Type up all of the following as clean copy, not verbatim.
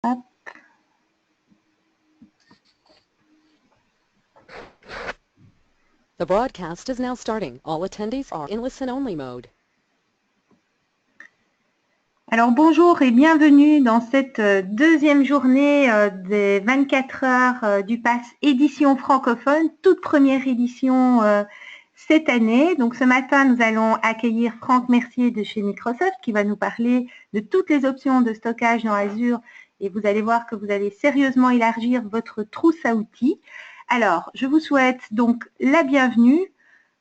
Hop. The broadcast is now starting. All attendees are in listen-only mode. Alors bonjour et bienvenue dans cette deuxième journée des 24 heures du Pass édition francophone, toute première édition cette année. Donc ce matin, nous allons accueillir Franck Mercier de chez Microsoft qui va nous parler de toutes les options de stockage dans Azure et vous allez voir que vous allez sérieusement élargir votre trousse à outils. Alors, je vous souhaite donc la bienvenue.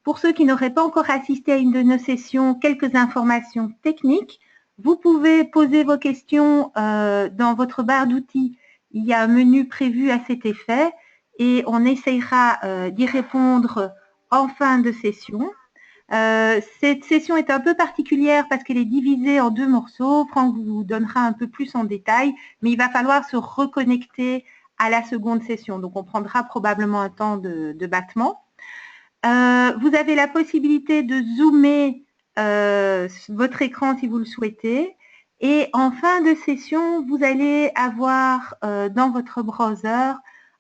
Pour ceux qui n'auraient pas encore assisté à une de nos sessions, quelques informations techniques. Vous pouvez poser vos questions dans votre barre d'outils. Il y a un menu prévu à cet effet et on essayera d'y répondre en fin de session. Cette session est un peu particulière parce qu'elle est divisée en deux morceaux. Franck vous donnera un peu plus en détail, mais il va falloir se reconnecter à la seconde session. Donc, on prendra probablement un temps de battement. Vous avez la possibilité de zoomer votre écran si vous le souhaitez. Et en fin de session, vous allez avoir dans votre browser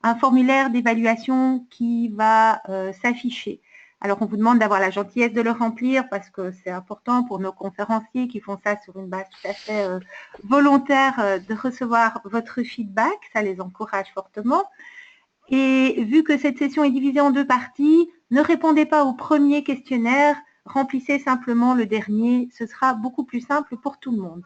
un formulaire d'évaluation qui va s'afficher. Alors, on vous demande d'avoir la gentillesse de le remplir parce que c'est important pour nos conférenciers qui font ça sur une base tout à fait volontaire de recevoir votre feedback. Ça les encourage fortement. Et vu que cette session est divisée en deux parties, ne répondez pas au premier questionnaire, remplissez simplement le dernier, ce sera beaucoup plus simple pour tout le monde.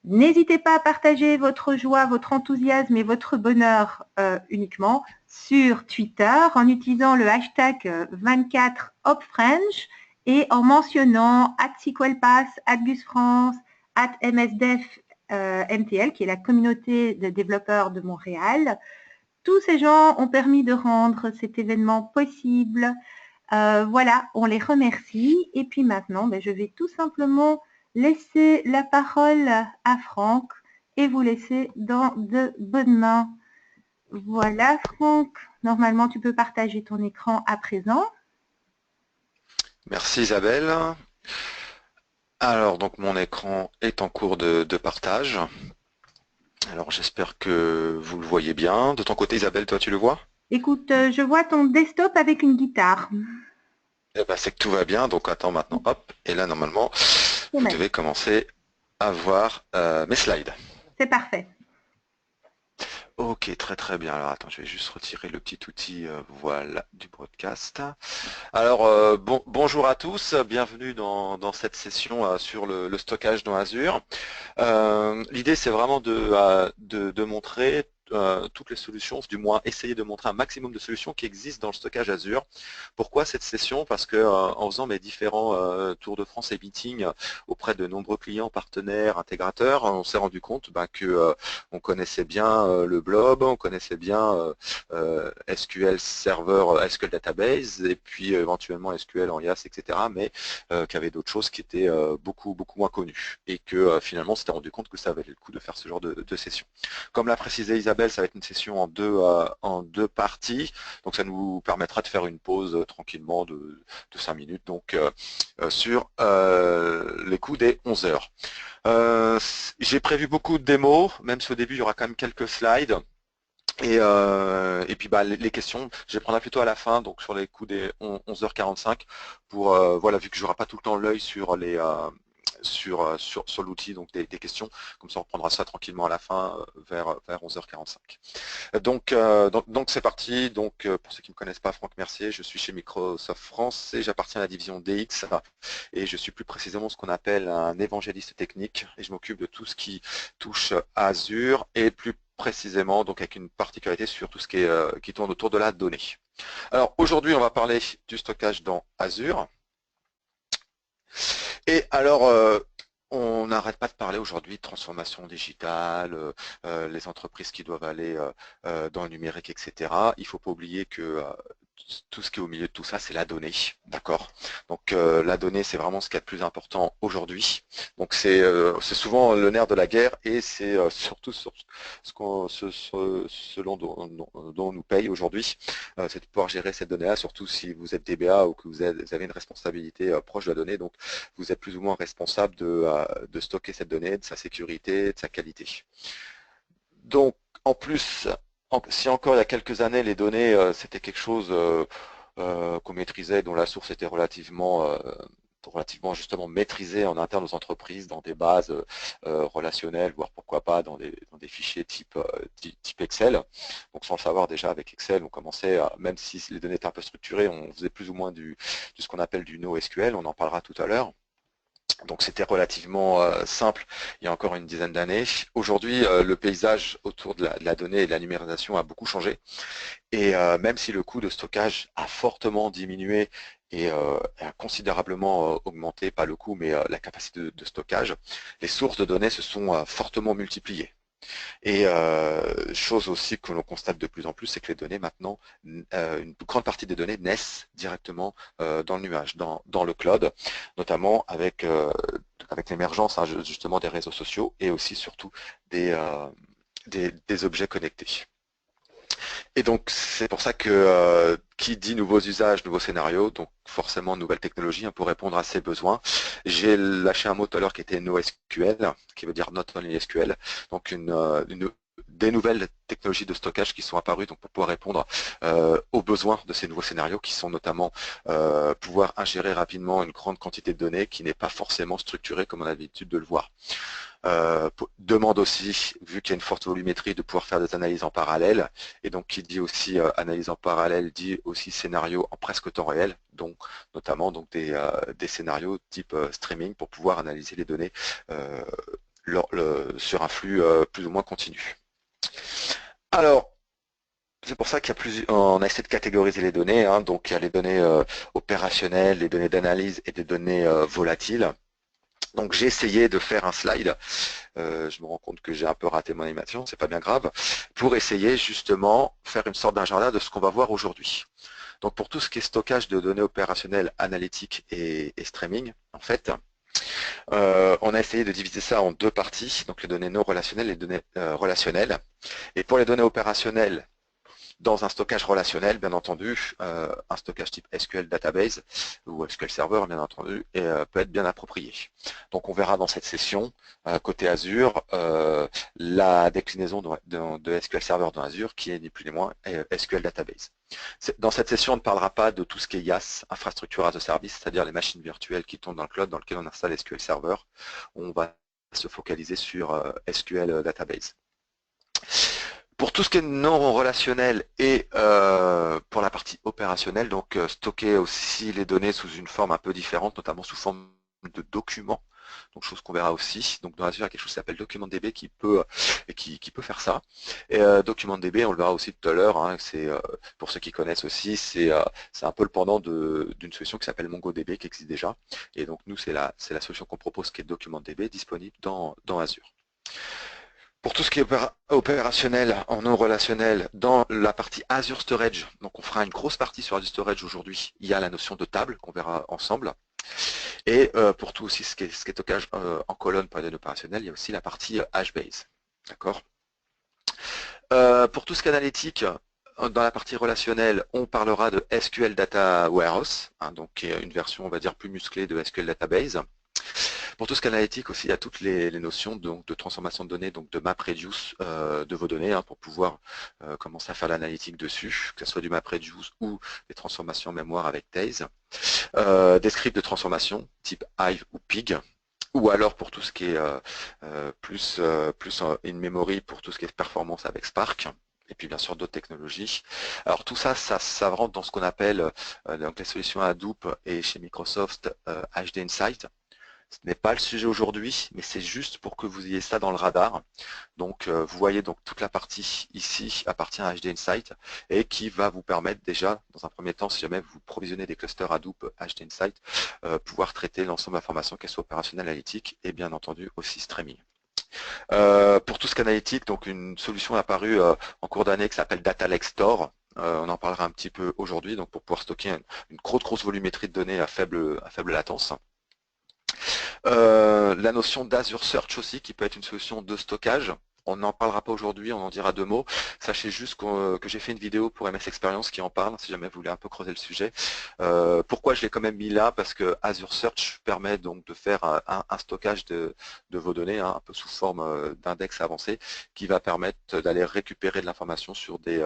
N'hésitez pas à partager votre joie, votre enthousiasme et votre bonheur uniquement sur Twitter en utilisant le hashtag 24HopFrench et en mentionnant @SQLpass, @GusFrance, @MSDevMTL, qui est la communauté de développeurs de Montréal. Tous ces gens ont permis de rendre cet événement possible. Voilà, on les remercie. Et puis maintenant, je vais tout simplement laisser la parole à Franck et vous laisser dans de bonnes mains. Voilà, Franck. Normalement, tu peux partager ton écran à présent. Merci Isabelle. Alors, donc mon écran est en cours de partage. Alors, j'espère que vous le voyez bien. De ton côté, Isabelle, toi, tu le vois? Écoute, je vois ton desktop avec une guitare. Eh ben, c'est que tout va bien. Donc, attends maintenant. Hop. Et là, normalement, vous devez commencer à voir mes slides. C'est parfait. Ok, très très bien. Alors, attends, je vais juste retirer le petit outil voilà, du broadcast. Alors, bonjour à tous. Bienvenue dans cette session sur le stockage dans Azure. L'idée, c'est vraiment de montrer toutes les solutions, du moins essayer de montrer un maximum de solutions qui existent dans le stockage Azure. Pourquoi cette session? Parce que en faisant mes différents tours de France et meetings auprès de nombreux clients, partenaires, intégrateurs, on s'est rendu compte que on connaissait bien le blob, on connaissait bien SQL Server, SQL Database, et puis éventuellement SQL en IaaS, etc. Mais qu'il y avait d'autres choses qui étaient beaucoup moins connues et que finalement on s'était rendu compte que ça valait le coup de faire ce genre de session. Comme l'a précisé Isabelle, ça va être une session en deux parties, donc ça nous permettra de faire une pause tranquillement de 5 minutes donc sur les coups des 11 heures. J'ai prévu beaucoup de démos, même si au début il y aura quand même quelques slides. Et puis les questions, je les prendrai plutôt à la fin, donc sur les coups des 11h45, pour voilà, vu que j'aurai pas tout le temps l'œil sur les sur l'outil, donc des questions, comme ça on reprendra ça tranquillement à la fin vers 11h45. Donc c'est parti. Donc pour ceux qui ne me connaissent pas, Franck Mercier, je suis chez Microsoft France et j'appartiens à la division DX et je suis plus précisément ce qu'on appelle un évangéliste technique et je m'occupe de tout ce qui touche à Azure et plus précisément donc avec une particularité sur tout ce qui tourne autour de la donnée. Alors aujourd'hui on va parler du stockage dans Azure. Et alors, on n'arrête pas de parler aujourd'hui de transformation digitale, les entreprises qui doivent aller dans le numérique, etc. Il ne faut pas oublier que tout ce qui est au milieu de tout ça, c'est la donnée, d'accord? Donc la donnée, c'est vraiment ce qu'il y a de plus important aujourd'hui. Donc c'est souvent le nerf de la guerre et c'est surtout sur dont on nous paye aujourd'hui, c'est de pouvoir gérer cette donnée-là, surtout si vous êtes DBA ou que vous avez une responsabilité proche de la donnée. Donc vous êtes plus ou moins responsable de stocker cette donnée, de sa sécurité, de sa qualité. En plus, si encore il y a quelques années, les données, c'était quelque chose qu'on maîtrisait, dont la source était relativement justement maîtrisée en interne aux entreprises, dans des bases relationnelles, voire pourquoi pas dans des fichiers type Excel. Donc sans le savoir déjà avec Excel, on commençait, même si les données étaient un peu structurées, on faisait plus ou moins de ce qu'on appelle du NoSQL, on en parlera tout à l'heure. Donc c'était relativement simple il y a encore une dizaine d'années. Aujourd'hui, le paysage autour de la donnée et de la numérisation a beaucoup changé. Et même si le coût de stockage a fortement diminué et a considérablement augmenté, pas le coût, mais la capacité de stockage, les sources de données se sont fortement multipliées. Et chose aussi que l'on constate de plus en plus, c'est que les données maintenant, une grande partie des données naissent directement dans le nuage, dans le cloud, notamment avec l'émergence justement des réseaux sociaux et aussi surtout des objets connectés. Et donc c'est pour ça que qui dit nouveaux usages, nouveaux scénarios, donc forcément nouvelles technologies pour répondre à ces besoins. J'ai lâché un mot tout à l'heure qui était NoSQL, qui veut dire Not Only SQL, donc des nouvelles technologies de stockage qui sont apparues donc pour pouvoir répondre aux besoins de ces nouveaux scénarios qui sont notamment pouvoir ingérer rapidement une grande quantité de données qui n'est pas forcément structurée comme on a l'habitude de le voir. Demande aussi, vu qu'il y a une forte volumétrie, de pouvoir faire des analyses en parallèle. Et donc, qui dit aussi analyse en parallèle, dit aussi scénario en presque temps réel, donc notamment donc des scénarios type streaming pour pouvoir analyser les données sur un flux plus ou moins continu. Alors, c'est pour ça qu'il y a on a essayé de catégoriser les données. Donc, il y a les données opérationnelles, les données d'analyse et des données volatiles. Donc j'ai essayé de faire un slide, je me rends compte que j'ai un peu raté mon animation, c'est pas bien grave, pour essayer justement faire une sorte d'agenda de ce qu'on va voir aujourd'hui. Donc pour tout ce qui est stockage de données opérationnelles, analytiques et streaming, en fait, on a essayé de diviser ça en deux parties, donc les données non relationnelles et les données relationnelles. Et pour les données opérationnelles, dans un stockage relationnel, bien entendu, un stockage type SQL Database ou SQL Server, bien entendu, peut être bien approprié. Donc on verra dans cette session, côté Azure, la déclinaison de SQL Server dans Azure, qui est ni plus ni moins SQL Database. Dans cette session, on ne parlera pas de tout ce qui est IaaS, Infrastructure as a Service, c'est-à-dire les machines virtuelles qui tournent dans le cloud, dans lequel on installe SQL Server. On va se focaliser sur SQL Database. Pour tout ce qui est non relationnel et pour la partie opérationnelle, donc stocker aussi les données sous une forme un peu différente, notamment sous forme de documents, donc chose qu'on verra aussi. Donc dans Azure, il y a quelque chose qui s'appelle DocumentDB qui peut faire ça. Et DocumentDB, on le verra aussi tout à l'heure, c'est pour ceux qui connaissent aussi, c'est un peu le pendant d'une solution qui s'appelle MongoDB qui existe déjà. Et donc nous, c'est la solution qu'on propose qui est DocumentDB disponible dans Azure. Pour tout ce qui est opérationnel en non relationnel, dans la partie Azure Storage, donc on fera une grosse partie sur Azure Storage aujourd'hui, il y a la notion de table qu'on verra ensemble. Et pour tout aussi ce qui est stockage en colonne pour les données opérationnelles, il y a aussi la partie HBase. D'accord. Pour tout ce qui est analytique, dans la partie relationnelle, on parlera de SQL Data Warehouse, donc qui est une version, on va dire, plus musclée de SQL Database. Pour tout ce qui est analytique aussi, il y a toutes les notions donc, de transformation de données, donc de MapReduce de vos données pour pouvoir commencer à faire l'analytique dessus, que ce soit du MapReduce ou des transformations en mémoire avec Taze. Des scripts de transformation type Hive ou Pig, ou alors pour tout ce qui est plus in-memory, pour tout ce qui est performance avec Spark. Et puis bien sûr d'autres technologies. Alors tout ça, ça rentre dans ce qu'on appelle donc les solutions Hadoop et chez Microsoft HD Insight. Ce n'est pas le sujet aujourd'hui, mais c'est juste pour que vous ayez ça dans le radar. Donc vous voyez donc toute la partie ici appartient à HD Insight et qui va vous permettre déjà, dans un premier temps, si jamais vous provisionnez des clusters Hadoop HD Insight, pouvoir traiter l'ensemble d'informations, qu'elles soient opérationnelles, analytiques et bien entendu aussi streaming. Pour tout ce qu'analytique, donc une solution apparue en cours d'année qui s'appelle Data Lake Store. On en parlera un petit peu aujourd'hui, donc pour pouvoir stocker une grosse volumétrie de données à faible latence. La notion d'Azure Search aussi, qui peut être une solution de stockage On n'en parlera pas aujourd'hui, on en dira 2 mots. Sachez juste que j'ai fait une vidéo pour MS Experience qui en parle, si jamais vous voulez un peu creuser le sujet. Pourquoi je l'ai quand même mis là? Parce que Azure Search permet donc de faire un stockage de vos données, hein, un peu sous forme d'index avancé, qui va permettre d'aller récupérer de l'information sur des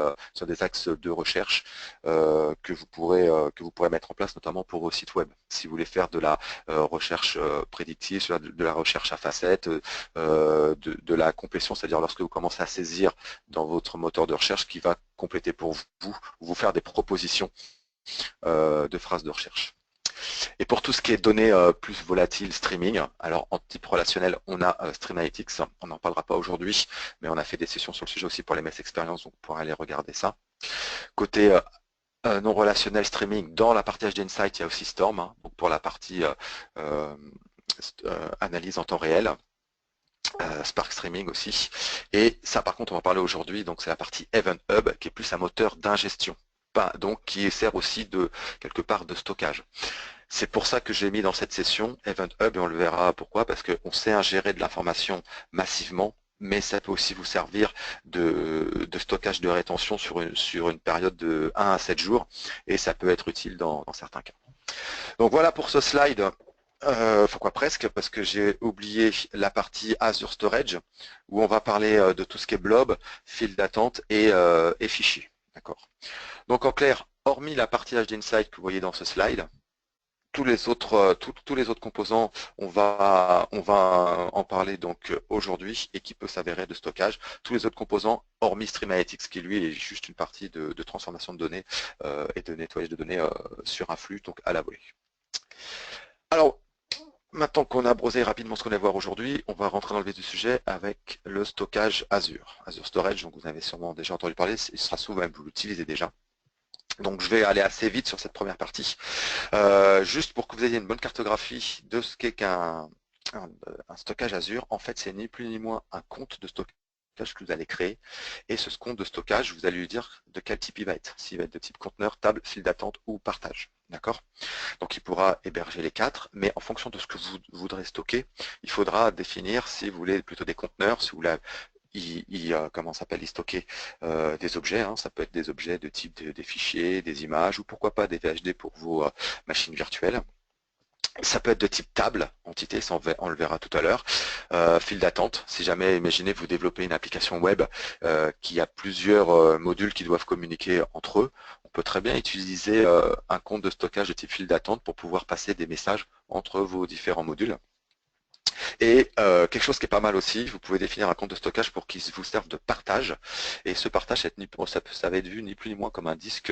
axes de recherche que vous pourrez mettre en place, notamment pour vos sites web. Si vous voulez faire de la recherche prédictive, de la recherche à facettes, de la complétion, c'est-à-dire lorsque vous commencez à saisir dans votre moteur de recherche qui va compléter pour vous faire des propositions de phrases de recherche. Et pour tout ce qui est données plus volatiles, streaming, alors en type relationnel, on a Streamalytics, on n'en parlera pas aujourd'hui, mais on a fait des sessions sur le sujet aussi pour les MS Experience, donc vous pourrez aller regarder ça. Côté non relationnel streaming, dans la partie HD Insight, il y a aussi Storm, hein, donc pour la partie analyse en temps réel. Spark Streaming aussi. Et ça, par contre, on va parler aujourd'hui, donc c'est la partie Event Hub, qui est plus un moteur d'ingestion, donc qui sert aussi quelque part de stockage. C'est pour ça que j'ai mis dans cette session Event Hub, et on le verra pourquoi, parce qu'on sait ingérer de l'information massivement, mais ça peut aussi vous servir de stockage de rétention sur une période de 1 à 7 jours, et ça peut être utile dans certains cas. Donc voilà pour ce slide. Enfin quoi presque, parce que j'ai oublié la partie Azure Storage, où on va parler de tout ce qui est blob, file d'attente et fichiers. D'accord. Donc en clair, hormis la partie HD Insight que vous voyez dans ce slide, tous les autres composants, on va en parler donc aujourd'hui et qui peut s'avérer de stockage. Tous les autres composants, hormis Streamalytics, qui lui est juste une partie de transformation de données et de nettoyage de données sur un flux, donc à la volée. Alors, maintenant qu'on a brosé rapidement ce qu'on allait voir aujourd'hui, on va rentrer dans le vif du sujet avec le stockage Azure. Azure Storage, donc vous avez sûrement déjà entendu parler, il sera souvent, vous l'utilisez déjà. Donc je vais aller assez vite sur cette première partie. Juste pour que vous ayez une bonne cartographie de ce qu'est qu'un stockage Azure, en fait c'est ni plus ni moins un compte de stockage que vous allez créer, et ce compte de stockage, vous allez lui dire de quel type il va être, s'il va être de type conteneur, table, file d'attente ou partage. D'accord? Donc il pourra héberger les 4, mais en fonction de ce que vous voudrez stocker, il faudra définir si vous voulez plutôt des conteneurs, si vous voulez comment s'appelle, y stocker des objets, hein, ça peut être des objets de type des fichiers, des images, ou pourquoi pas des VHD pour vos machines virtuelles. Ça peut être de type table, entité, ça on le verra tout à l'heure. File d'attente, si jamais, imaginez, vous développez une application web qui a plusieurs modules qui doivent communiquer entre eux, on peut très bien utiliser un compte de stockage de type file d'attente pour pouvoir passer des messages entre vos différents modules. Et quelque chose qui est pas mal aussi, vous pouvez définir un compte de stockage pour qu'il vous serve de partage. Et ce partage, ça va être vu ni plus ni moins comme un disque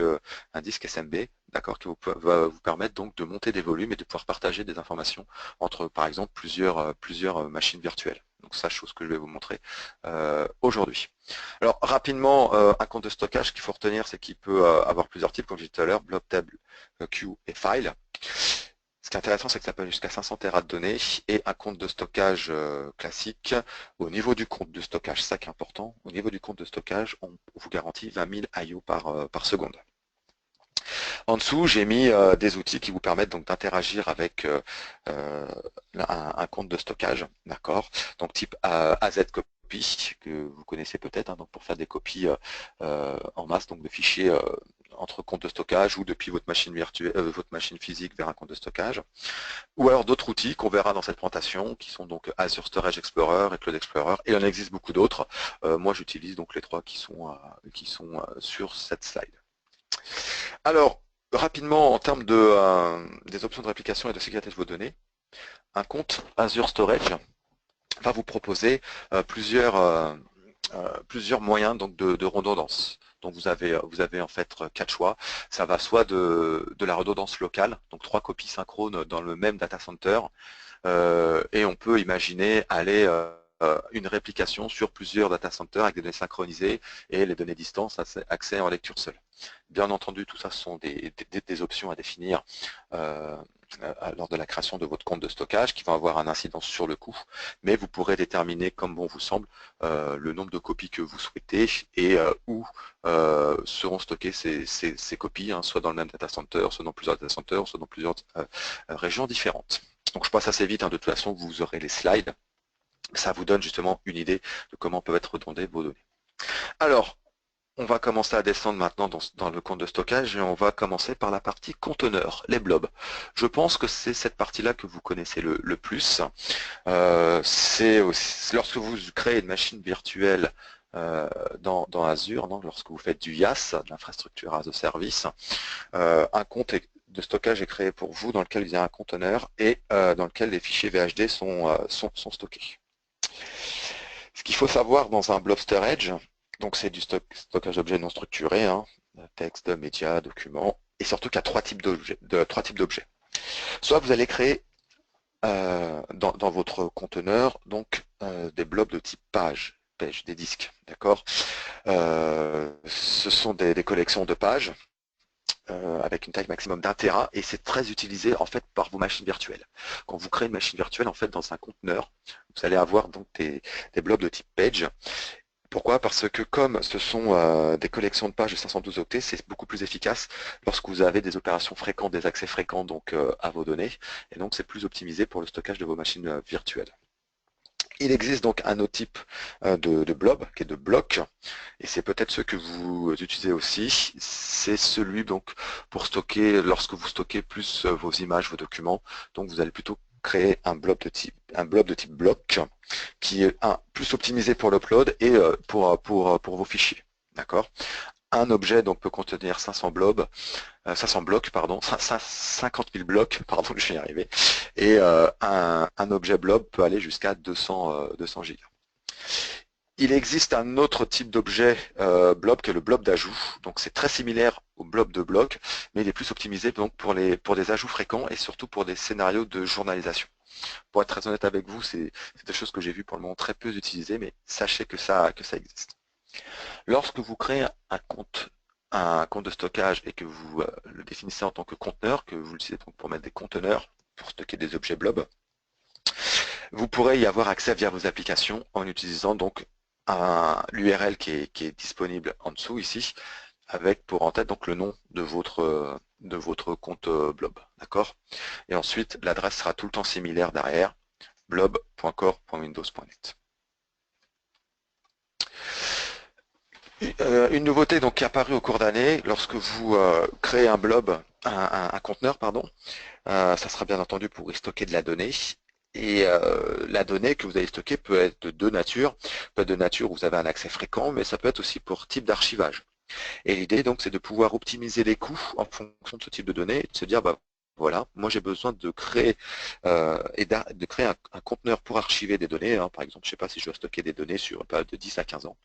SMB, d'accord, qui va vous permettre donc de monter des volumes et de pouvoir partager des informations entre, par exemple, plusieurs machines virtuelles. Donc ça, chose que je vais vous montrer aujourd'hui. Alors rapidement, un compte de stockage qu'il faut retenir, c'est qu'il peut avoir plusieurs types, comme je disais tout à l'heure, blob, table, queue et file. Ce qui est intéressant, c'est que ça peut aller jusqu'à 500 Tera de données et un compte de stockage classique. Au niveau du compte de stockage, ça qui est important, au niveau du compte de stockage, on vous garantit 20 000 IO par seconde. En dessous, j'ai mis des outils qui vous permettent donc d'interagir avec un compte de stockage, d'accord. Donc type AZ Copy, que vous connaissez peut-être, hein, donc pour faire des copies en masse, donc de fichiers entre comptes de stockage ou depuis votre machine virtuelle, votre machine physique vers un compte de stockage. Ou alors d'autres outils qu'on verra dans cette présentation, qui sont donc Azure Storage Explorer et Cloud Explorer, et il en existe beaucoup d'autres. Moi, j'utilise donc les 3 qui sont sur cette slide. Alors, rapidement, en termes des options de réplication et de sécurité de vos données, un compte Azure Storage va vous proposer plusieurs moyens donc de redondance. Donc vous avez en fait 4 choix. Ça va soit de la redondance locale, donc 3 copies synchrones dans le même data center, et on peut imaginer aller une réplication sur plusieurs data centers avec des données synchronisées et les données distance, accès en lecture seule. Bien entendu, tout ça ce sont des options à définir lors de la création de votre compte de stockage qui va avoir un incidence sur le coût, mais vous pourrez déterminer comme bon vous semble le nombre de copies que vous souhaitez et où seront stockées ces copies, hein, soit dans le même data center, soit dans plusieurs data centers, soit dans plusieurs régions différentes. Donc je passe assez vite, hein, de toute façon vous aurez les slides. Ça vous donne justement une idée de comment peuvent être redondées vos données. Alors, on va commencer à descendre maintenant dans le compte de stockage et on va commencer par la partie conteneur, les blobs. Je pense que c'est cette partie-là que vous connaissez le plus. C'est lorsque vous créez une machine virtuelle dans Azure, donc lorsque vous faites du IaaS, de l'infrastructure as a service, un compte de stockage est créé pour vous dans lequel il y a un conteneur et dans lequel les fichiers VHD sont stockés. Ce qu'il faut savoir dans un blob storage, donc c'est du stockage d'objets non structurés, hein, texte, médias, documents, et surtout qu'il y a trois types d'objets. Soit vous allez créer dans votre conteneur donc des blobs de type page, des disques, d'accord. Ce sont des collections de pages avec une taille maximum d'1 Tera et c'est très utilisé en fait par vos machines virtuelles. Quand vous créez une machine virtuelle en fait dans un conteneur, vous allez avoir donc des blobs de type page. Pourquoi? Parce que comme ce sont des collections de pages de 512 octets, c'est beaucoup plus efficace lorsque vous avez des opérations fréquentes, des accès fréquents donc à vos données, et donc c'est plus optimisé pour le stockage de vos machines virtuelles. Il existe donc un autre type de blob, qui est de bloc, et c'est peut-être ce que vous utilisez aussi. C'est celui donc pour stocker, lorsque vous stockez plus vos images, vos documents, donc vous allez plutôt créer un blob de type bloc, qui est plus optimisé pour l'upload et pour vos fichiers. D'accord. Un objet donc peut contenir 500 blocs, pardon, 50 000 blocs, pardon, je vais y arriver, et un objet blob peut aller jusqu'à 200 gigas. Il existe un autre type d'objet blob qui est le blob d'ajout. Donc c'est très similaire au blob de bloc, mais il est plus optimisé donc pour des ajouts fréquents et surtout pour des scénarios de journalisation. Pour être très honnête avec vous, c'est des choses que j'ai vues pour le moment très peu utilisées, mais sachez que ça existe. Lorsque vous créez un compte de stockage et que vous le définissez en tant que conteneur, que vous l'utilisez donc pour mettre des conteneurs, pour stocker des objets blob, vous pourrez y avoir accès via vos applications en utilisant donc l'URL qui est disponible en dessous ici, avec pour en tête donc le nom de votre compte blob, d'accord. Et ensuite l'adresse sera tout le temps similaire derrière, blob.core.windows.net. Une nouveauté donc qui est apparue au cours d'année, lorsque vous créez un blob, un conteneur, pardon, ça sera bien entendu pour y stocker de la donnée. Et la donnée que vous allez stocker peut être de deux natures. Peut être de nature où vous avez un accès fréquent, mais ça peut être aussi pour type d'archivage. Et l'idée donc c'est de pouvoir optimiser les coûts en fonction de ce type de données et de se dire bah voilà, moi j'ai besoin de créer un conteneur pour archiver des données, hein. Par exemple, je ne sais pas si je dois stocker des données sur une période de 10 à 15 ans,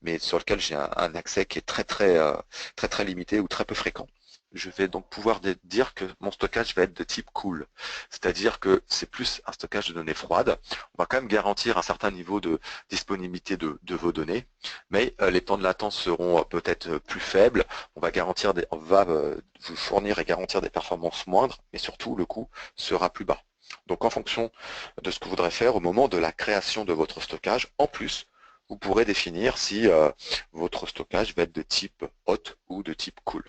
mais sur lequel j'ai un accès qui est très limité ou très peu fréquent. Je vais donc pouvoir dire que mon stockage va être de type cool. C'est-à-dire que c'est plus un stockage de données froides. On va quand même garantir un certain niveau de disponibilité de vos données, mais les temps de latence seront peut-être plus faibles. On va vous fournir et garantir des performances moindres, mais surtout le coût sera plus bas. Donc en fonction de ce que vous voudrez faire au moment de la création de votre stockage, en plus, vous pourrez définir si votre stockage va être de type hot ou de type cool.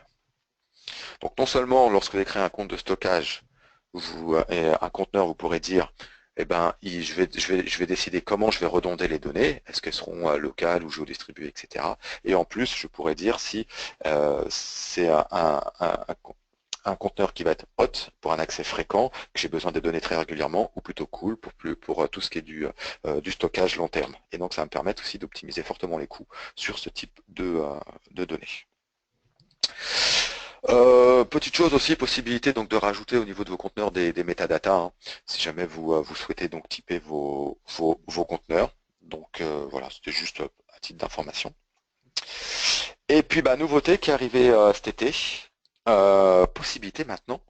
Donc non seulement lorsque vous allez créer un compte de stockage et un conteneur, vous pourrez dire eh ben, je vais décider comment je vais redonder les données, est-ce qu'elles seront locales ou géodistribuées, etc. Et en plus, je pourrais dire si c'est un conteneur qui va être hot pour un accès fréquent, que j'ai besoin des données très régulièrement, ou plutôt cool pour tout ce qui est du stockage long terme. Et donc ça va me permettre aussi d'optimiser fortement les coûts sur ce type de données. Petite chose aussi, possibilité donc de rajouter au niveau de vos conteneurs des métadatas, hein, si jamais vous souhaitez donc typer vos conteneurs. Donc voilà, c'était juste à titre d'information. Et puis nouveauté qui est arrivée cet été, possibilité maintenant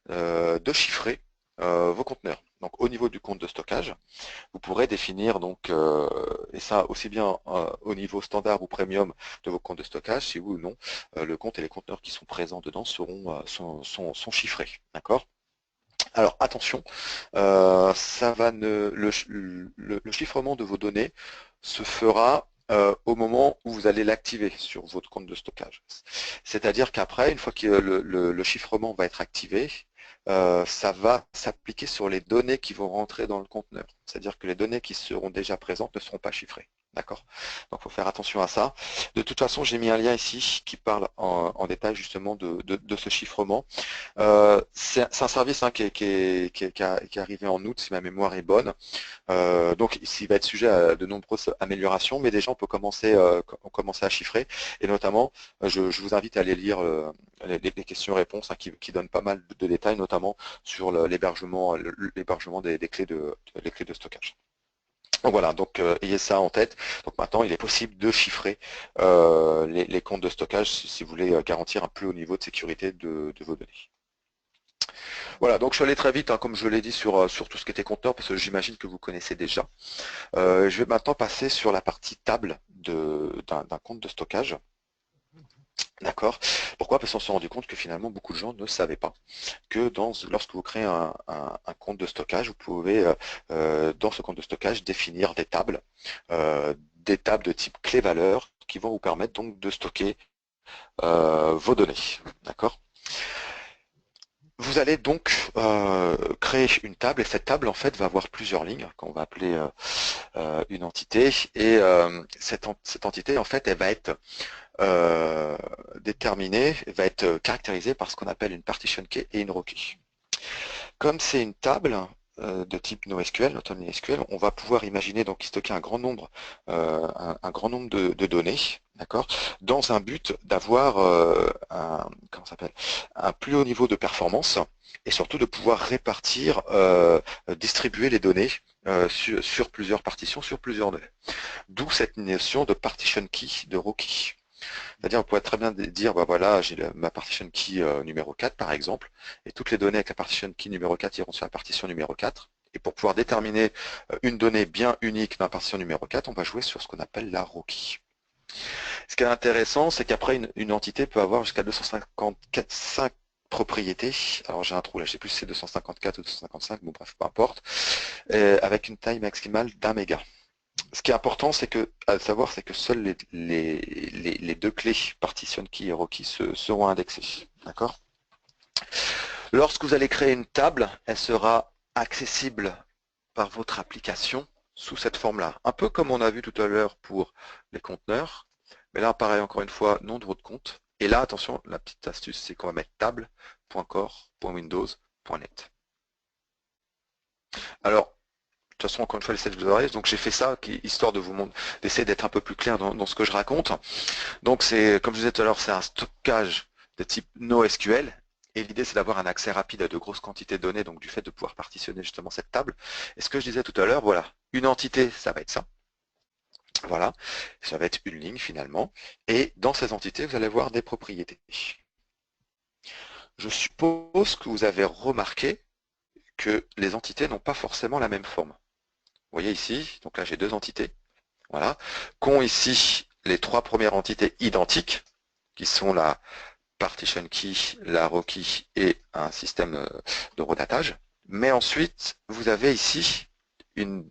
de chiffrer vos conteneurs. Donc au niveau du compte de stockage, vous pourrez définir donc, et ça aussi bien au niveau standard ou premium de vos comptes de stockage, si oui ou non, le compte et les conteneurs qui sont présents dedans sont chiffrés. D'accord? Alors attention, le chiffrement de vos données se fera au moment où vous allez l'activer sur votre compte de stockage. C'est-à-dire qu'après, une fois que le chiffrement va être activé, ça va s'appliquer sur les données qui vont rentrer dans le conteneur. C'est-à-dire que les données qui seront déjà présentes ne seront pas chiffrées. D'accord? Donc il faut faire attention à ça. De toute façon, j'ai mis un lien ici qui parle en détail justement de ce chiffrement. C'est un service qui est arrivé en août, si ma mémoire est bonne. Donc il va être sujet à de nombreuses améliorations, mais déjà on peut commencer à chiffrer. Et notamment, je vous invite à aller lire les questions-réponses qui donnent pas mal de détails, notamment sur l'hébergement des clés de stockage. Donc voilà, donc ayez ça en tête. Donc maintenant, il est possible de chiffrer les comptes de stockage si vous voulez garantir un plus haut niveau de sécurité de vos données. Voilà, donc je suis allé très vite, hein, comme je l'ai dit, sur tout ce qui était conteneur, parce que j'imagine que vous connaissez déjà. Je vais maintenant passer sur la partie table d'un compte de stockage. D'accord. Pourquoi? Parce qu'on s'est rendu compte que finalement, beaucoup de gens ne savaient pas que lorsque vous créez un compte de stockage, vous pouvez, dans ce compte de stockage, définir des tables de type clé-valeur qui vont vous permettre donc de stocker vos données. D'accord. Vous allez donc créer une table et cette table en fait va avoir plusieurs lignes qu'on va appeler une entité et cette entité en fait elle va être déterminée, va être caractérisée par ce qu'on appelle une partition key et une row key. Comme c'est une table de type NoSQL, notamment SQL, on va pouvoir imaginer donc stocker un grand nombre de données, d'accord, dans un but d'avoir un plus haut niveau de performance et surtout de pouvoir répartir, distribuer les données sur plusieurs partitions, sur plusieurs données. D'où cette notion de partition key, de row key. C'est-à-dire, on pourrait très bien dire, bah voilà, j'ai ma partition key numéro 4 par exemple, et toutes les données avec la partition key numéro 4 iront sur la partition numéro 4. Et pour pouvoir déterminer une donnée bien unique dans la partition numéro 4, on va jouer sur ce qu'on appelle la row key. Ce qui est intéressant, c'est qu'après, une entité peut avoir jusqu'à 254 propriétés. Alors j'ai un trou là, je sais plus si c'est 254 ou 255, bon bref, peu importe, avec une taille maximale d'1 méga. Ce qui est important, c'est que, à savoir, c'est que seules les deux clés partition key et row key seront indexées. D'accord? Lorsque vous allez créer une table, elle sera accessible par votre application sous cette forme-là. Un peu comme on a vu tout à l'heure pour les conteneurs. Mais là, pareil, encore une fois, nom de votre compte. Et là, attention, la petite astuce, c'est qu'on va mettre table.core.windows.net. Alors, de toute façon, encore une fois, les vous aurez. Donc j'ai fait ça, histoire de vous montrer, d'essayer d'être un peu plus clair dans ce que je raconte. Donc c'est, comme je disais tout à l'heure, c'est un stockage de type NoSQL. Et l'idée, c'est d'avoir un accès rapide à de grosses quantités de données, donc du fait de pouvoir partitionner justement cette table. Et ce que je disais tout à l'heure, voilà, une entité, ça va être ça. Voilà, ça va être une ligne finalement. Et dans ces entités, vous allez avoir des propriétés. Je suppose que vous avez remarqué que les entités n'ont pas forcément la même forme. Vous voyez ici, donc là j'ai deux entités, voilà, qu'ont ici les trois premières entités identiques, qui sont la partition key, la row key et un système de redatage. Mais ensuite, vous avez ici une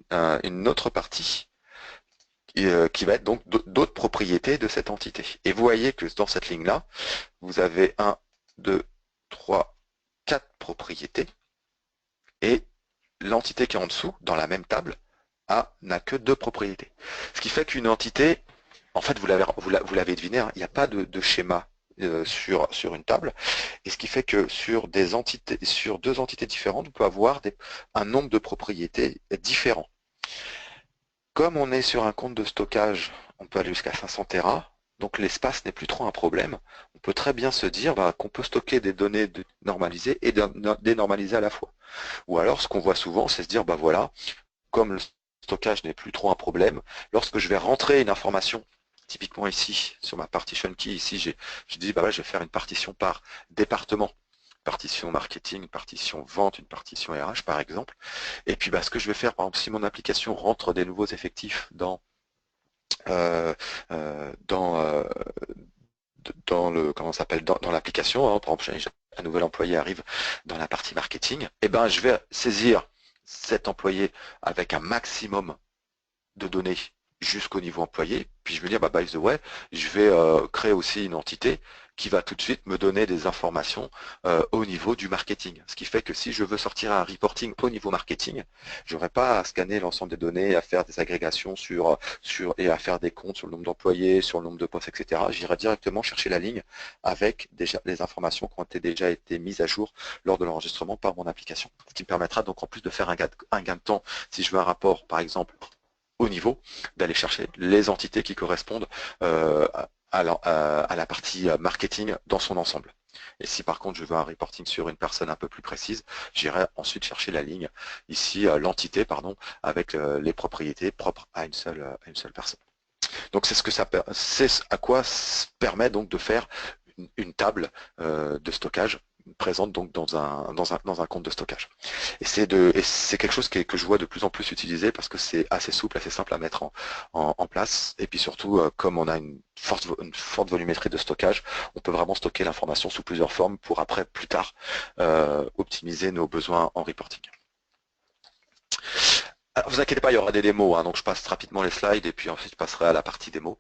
autre partie qui va être donc d'autres propriétés de cette entité. Et vous voyez que dans cette ligne-là, vous avez 1, 2, 3, 4 propriétés. Et l'entité qui est en dessous, dans la même table, n'a que 2 propriétés. Ce qui fait qu'une entité, en fait, vous l'avez deviné, hein, il n'y a pas de schéma sur une table. Et ce qui fait que sur deux entités différentes, vous pouvez avoir un nombre de propriétés différents. Comme on est sur un compte de stockage, on peut aller jusqu'à 500 Tera, donc l'espace n'est plus trop un problème. On peut très bien se dire qu'on peut stocker des données normalisées et dénormalisées à la fois. Ou alors, ce qu'on voit souvent, c'est se dire, voilà, comme le stockage n'est plus trop un problème, lorsque je vais rentrer une information, typiquement ici, sur ma partition key, ici, je dis, je vais faire une partition par département. Partition marketing, une partition vente, une partition RH par exemple. Et puis ce que je vais faire, par exemple, si mon application rentre des nouveaux effectifs dans l'application, hein, par exemple, un nouvel employé arrive dans la partie marketing, et je vais saisir cet employé avec un maximum de données jusqu'au niveau employé, puis je me dis, bah, by the way, je vais créer aussi une entité qui va tout de suite me donner des informations au niveau du marketing. Ce qui fait que si je veux sortir un reporting au niveau marketing, je n'aurai pas à scanner l'ensemble des données, à faire des agrégations et à faire des comptes sur le nombre d'employés, sur le nombre de postes, etc. J'irai directement chercher la ligne avec déjà les informations qui ont déjà été mises à jour lors de l'enregistrement par mon application. Ce qui me permettra donc en plus de faire un gain de temps si je veux un rapport, par exemple, au niveau, d'aller chercher les entités qui correspondent à la partie marketing dans son ensemble. Et si par contre je veux un reporting sur une personne un peu plus précise, j'irai ensuite chercher la ligne, ici l'entité, pardon, avec les propriétés propres à une seule personne. Donc c'est à quoi permet donc de faire une table de stockage présente donc dans un compte de stockage. Et c'est quelque chose que je vois de plus en plus utilisé parce que c'est assez souple, assez simple à mettre en place. Et puis surtout, comme on a une forte volumétrie de stockage, on peut vraiment stocker l'information sous plusieurs formes pour après, plus tard, optimiser nos besoins en reporting. Alors, vous inquiétez pas, il y aura des démos, hein, donc je passe rapidement les slides et puis ensuite je passerai à la partie démo.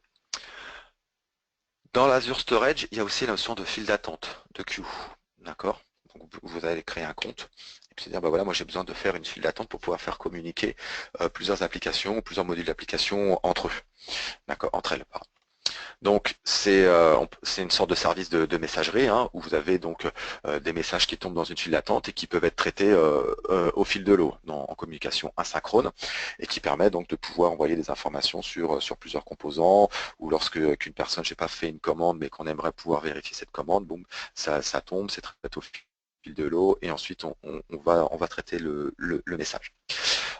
Dans l'Azure Storage, il y a aussi la notion de file d'attente, de queue. D'accord? Donc vous allez créer un compte et puis dire, bah voilà, moi j'ai besoin de faire une file d'attente pour pouvoir faire communiquer plusieurs applications, plusieurs modules d'application entre eux. D'accord, entre elles, pardon. Donc c'est une sorte de service de messagerie hein, où vous avez donc des messages qui tombent dans une file d'attente et qui peuvent être traités au fil de l'eau en communication asynchrone et qui permet donc de pouvoir envoyer des informations sur plusieurs composants ou lorsque qu'une personne, je sais pas, fait une commande mais qu'on aimerait pouvoir vérifier cette commande, boum, ça tombe, c'est traité au fil de l'eau et ensuite on va traiter le message.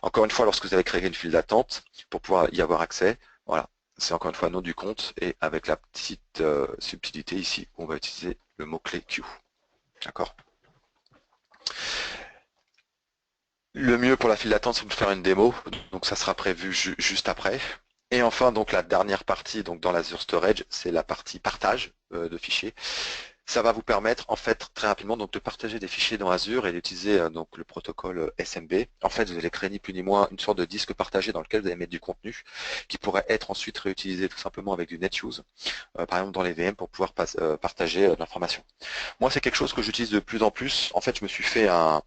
Encore une fois, lorsque vous avez créé une file d'attente, pour pouvoir y avoir accès, voilà, c'est encore une fois nom du compte et avec la petite subtilité ici, on va utiliser le mot-clé queue. D'accord. Le mieux pour la file d'attente, c'est de faire une démo, donc ça sera prévu juste après. Et enfin, donc la dernière partie, donc dans l'Azure Storage, c'est la partie partage de fichiers. Ça va vous permettre en fait très rapidement donc de partager des fichiers dans Azure et d'utiliser donc le protocole SMB. En fait, vous allez créer ni plus ni moins une sorte de disque partagé dans lequel vous allez mettre du contenu qui pourrait être ensuite réutilisé tout simplement avec du NetUse, par exemple dans les VM pour pouvoir partager de l'information. Moi, c'est quelque chose que j'utilise de plus en plus. En fait, je me suis fait un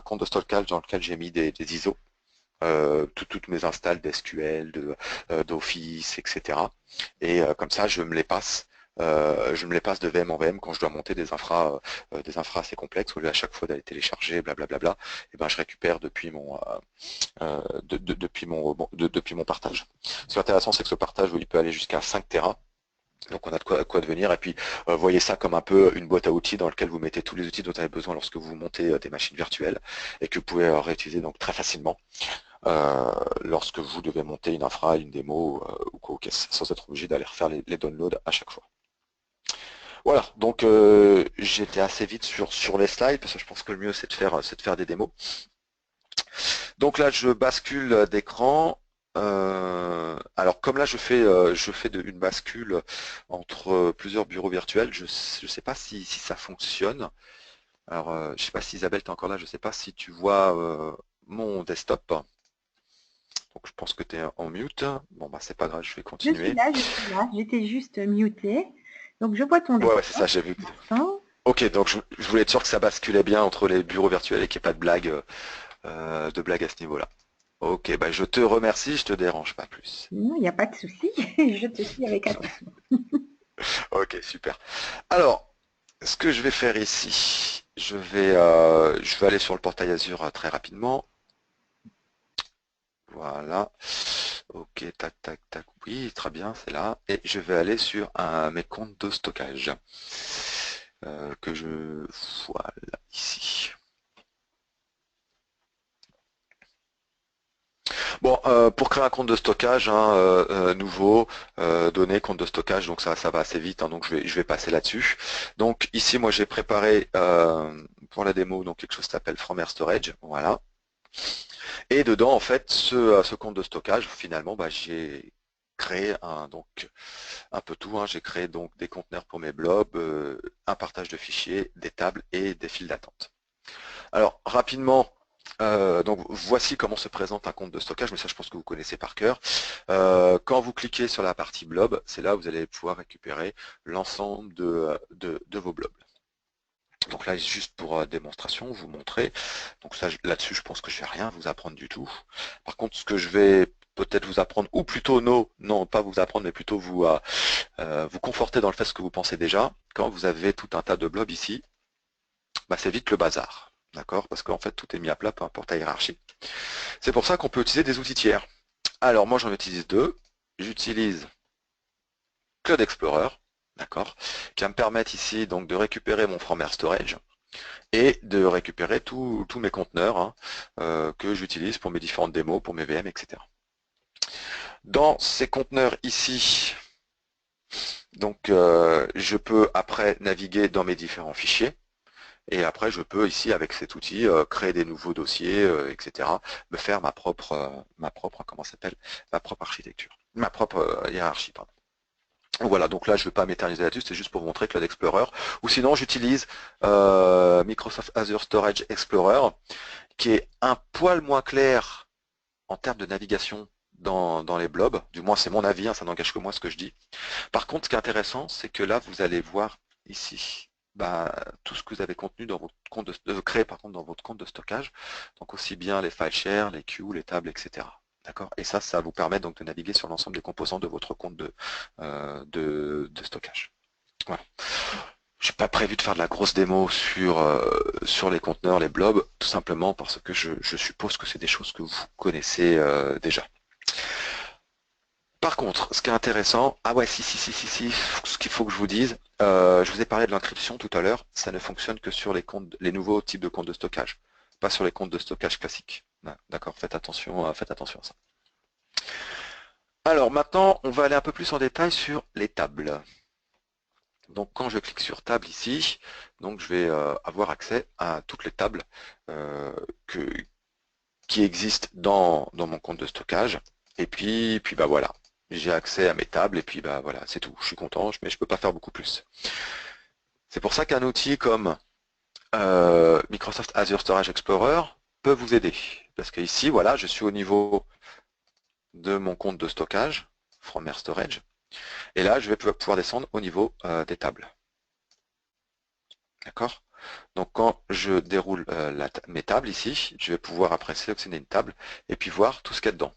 compte de stockage dans lequel j'ai mis des ISO. Toutes mes installs d'SQL, d'Office, etc. Et comme ça, je me les passe de VM en VM quand je dois monter des infras assez complexes, au lieu à chaque fois d'aller télécharger, blablabla, et ben je récupère depuis depuis mon partage. Ce qui est intéressant, c'est que ce partage, il peut aller jusqu'à 5 Tera. Donc on a de quoi devenir et puis voyez ça comme un peu une boîte à outils dans laquelle vous mettez tous les outils dont vous avez besoin lorsque vous montez des machines virtuelles et que vous pouvez réutiliser donc très facilement lorsque vous devez monter une infra, une démo ou quoi, sans être obligé d'aller refaire les downloads à chaque fois. Voilà, donc j'étais assez vite sur les slides parce que je pense que le mieux c'est de faire des démos. Donc là je bascule d'écran. Alors comme là je fais une bascule entre plusieurs bureaux virtuels, je ne sais pas si ça fonctionne. Alors je ne sais pas si Isabelle tu es encore là, je ne sais pas si tu vois mon desktop. Donc je pense que tu es en mute. Bon bah c'est pas grave, je vais continuer. Je suis là, j'étais juste mutée. Donc je vois ton desktop. Ouais, c'est ça, j'ai vu. Ok, donc je voulais être sûr que ça basculait bien entre les bureaux virtuels et qu'il n'y ait pas de blague à ce niveau-là. Ok, bah je te remercie, je te dérange pas plus. Non, il n'y a pas de souci, je te suis avec attention. Ok, super. Alors, ce que je vais faire ici, je vais aller sur le portail Azure très rapidement. Voilà. Ok, tac, tac, tac. Oui, très bien, c'est là. Et je vais aller sur mes comptes de stockage. Voilà, ici. Bon, pour créer un compte de stockage nouveau, données, compte de stockage, donc ça va assez vite, hein, donc je vais passer là-dessus. Donc ici, moi j'ai préparé pour la démo donc quelque chose qui s'appelle From Air Storage, voilà. Et dedans, en fait, ce compte de stockage, finalement, bah, j'ai créé un peu tout. Hein. J'ai créé donc des conteneurs pour mes blobs, un partage de fichiers, des tables et des files d'attente. Alors rapidement, Donc voici comment se présente un compte de stockage, mais ça je pense que vous connaissez par cœur. Quand vous cliquez sur la partie blob, c'est là où vous allez pouvoir récupérer l'ensemble de vos blobs. Donc là, juste pour démonstration, vous montrer. Donc ça, là-dessus, je pense que je vais rien vous apprendre du tout. Par contre, ce que je vais peut-être vous apprendre, ou plutôt non, pas vous apprendre, mais plutôt vous conforter dans le fait ce que vous pensez déjà. Quand vous avez tout un tas de blobs ici, bah, c'est vite le bazar. D'accord? Parce qu'en fait, tout est mis à plat, peu importe la hiérarchie. C'est pour ça qu'on peut utiliser des outils tiers. Alors moi, j'en utilise deux. J'utilise Cloud Explorer, d'accord, qui va me permettre ici donc de récupérer mon From Air Storage et de récupérer tous mes conteneurs que j'utilise pour mes différentes démos, pour mes VM, etc. Dans ces conteneurs ici, donc je peux après naviguer dans mes différents fichiers. Et après, je peux ici, avec cet outil, créer des nouveaux dossiers, etc., me faire comment ça s'appelle, ma propre architecture, ma propre hiérarchie, pardon. Voilà, donc là, je ne vais pas m'éterniser là-dessus, c'est juste pour vous montrer Cloud Explorer. Ou sinon, j'utilise Microsoft Azure Storage Explorer, qui est un poil moins clair en termes de navigation dans les blobs. Du moins, c'est mon avis, hein, ça n'engage que moi ce que je dis. Par contre, ce qui est intéressant, c'est que là, vous allez voir ici tout ce que vous avez contenu dans votre compte créé par contre dans votre compte de stockage. Donc aussi bien les file share, les queues, les tables, etc. D'accord. Et ça va vous permettre donc de naviguer sur l'ensemble des composants de votre compte de stockage. Voilà. Je n'ai pas prévu de faire de la grosse démo sur les conteneurs, les blobs, tout simplement parce que je suppose que c'est des choses que vous connaissez déjà. Par contre, ce qui est intéressant, ah ouais, si, ce qu'il faut que je vous dise, je vous ai parlé de l'encryption tout à l'heure, ça ne fonctionne que sur les nouveaux types de comptes de stockage, pas sur les comptes de stockage classiques. D'accord, faites attention à ça. Alors maintenant, on va aller un peu plus en détail sur les tables. Donc quand je clique sur table ici, donc je vais avoir accès à toutes les tables qui existent dans mon compte de stockage. Et puis bah voilà, j'ai accès à mes tables et puis bah voilà, c'est tout. Je suis content, mais je peux pas faire beaucoup plus. C'est pour ça qu'un outil comme Microsoft Azure Storage Explorer peut vous aider. Parce que ici, voilà, je suis au niveau de mon compte de stockage, From Air Storage. Et là, je vais pouvoir descendre au niveau des tables. D'accord? Donc quand je déroule mes tables ici, je vais pouvoir après sélectionner une table et puis voir tout ce qu'il y a dedans.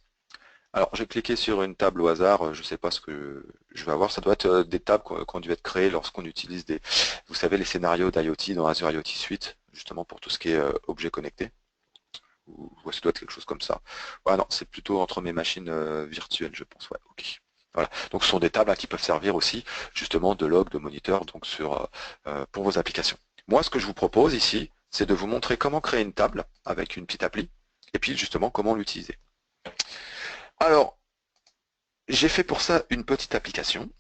Alors j'ai cliqué sur une table au hasard, je ne sais pas ce que je vais avoir, ça doit être des tables qui ont dû être créées lorsqu'on utilise vous savez, les scénarios d'IoT dans Azure IoT Suite, justement pour tout ce qui est objets connectés. Ou ça doit être quelque chose comme ça. Ouais, non, c'est plutôt entre mes machines virtuelles, je pense. Ouais, ok. Voilà. Donc ce sont des tables qui peuvent servir aussi justement de log, de moniteur, donc pour vos applications. Moi, ce que je vous propose ici, c'est de vous montrer comment créer une table avec une petite appli, et puis justement comment l'utiliser. Alors, j'ai fait pour ça une petite application.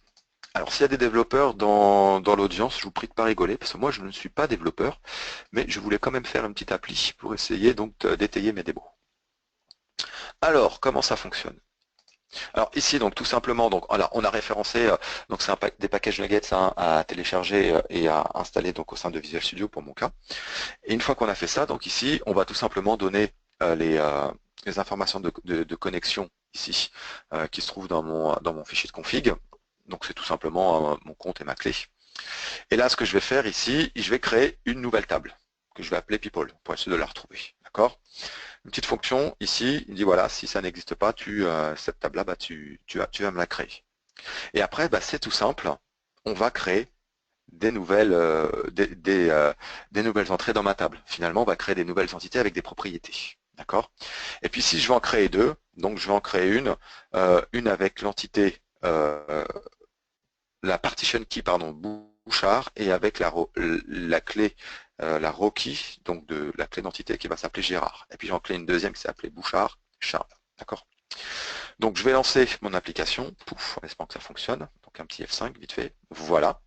Alors, s'il y a des développeurs dans l'audience, je vous prie de ne pas rigoler, parce que moi, je ne suis pas développeur, mais je voulais quand même faire une petite appli pour essayer donc d'étayer mes démos. Alors, comment ça fonctionne? Alors ici, donc tout simplement, donc voilà, on a référencé, donc c'est des packages nuggets à télécharger et à installer donc au sein de Visual Studio pour mon cas. Et une fois qu'on a fait ça, donc ici, on va tout simplement donner les informations de connexion ici qui se trouvent dans mon fichier de config. Donc c'est tout simplement mon compte et ma clé. Et là, ce que je vais faire ici, je vais créer une nouvelle table que je vais appeler People pour essayer de la retrouver. D'accord? Une petite fonction ici, il dit voilà, si ça n'existe pas, cette table-là, bah, tu vas me la créer. Et après, bah, c'est tout simple, on va créer des nouvelles entrées dans ma table. Finalement, on va créer des nouvelles entités avec des propriétés. D'accord? Et puis si je veux en créer deux, donc je vais en créer une avec l'entité la partition key, pardon, Bouchard, et avec la clé, la raw key, donc de la clé d'entité qui va s'appeler Gérard. Et puis j'en crée une deuxième qui s'appelait Bouchard, Charles. D'accord? Donc je vais lancer mon application, pouf, en espérant que ça fonctionne. Donc un petit F5 vite fait. Voilà.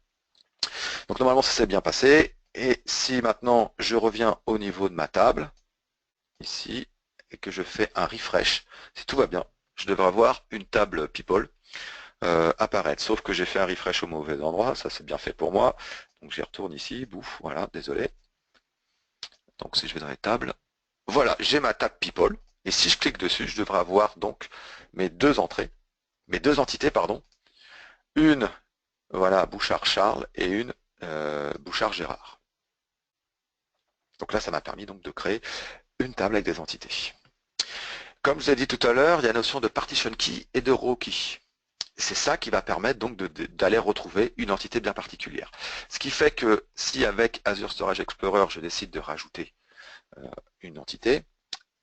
Donc normalement ça s'est bien passé. Et si maintenant je reviens au niveau de ma table, ici, et que je fais un refresh, si tout va bien, je devrais avoir une table People apparaître. Sauf que j'ai fait un refresh au mauvais endroit, ça c'est bien fait pour moi. Donc j'y retourne ici, bouf, voilà, désolé. Donc si je vais dans les tables, voilà, j'ai ma table People. Et si je clique dessus, je devrais avoir donc mes deux entrées, mes deux entités, pardon. Une, voilà, Bouchard Charles et une Bouchard Gérard. Donc là, ça m'a permis donc de créer une table avec des entités. Comme je vous ai dit tout à l'heure, il y a la notion de partition key et de row key. C'est ça qui va permettre donc d'aller retrouver une entité bien particulière. Ce qui fait que si avec Azure Storage Explorer, je décide de rajouter une entité,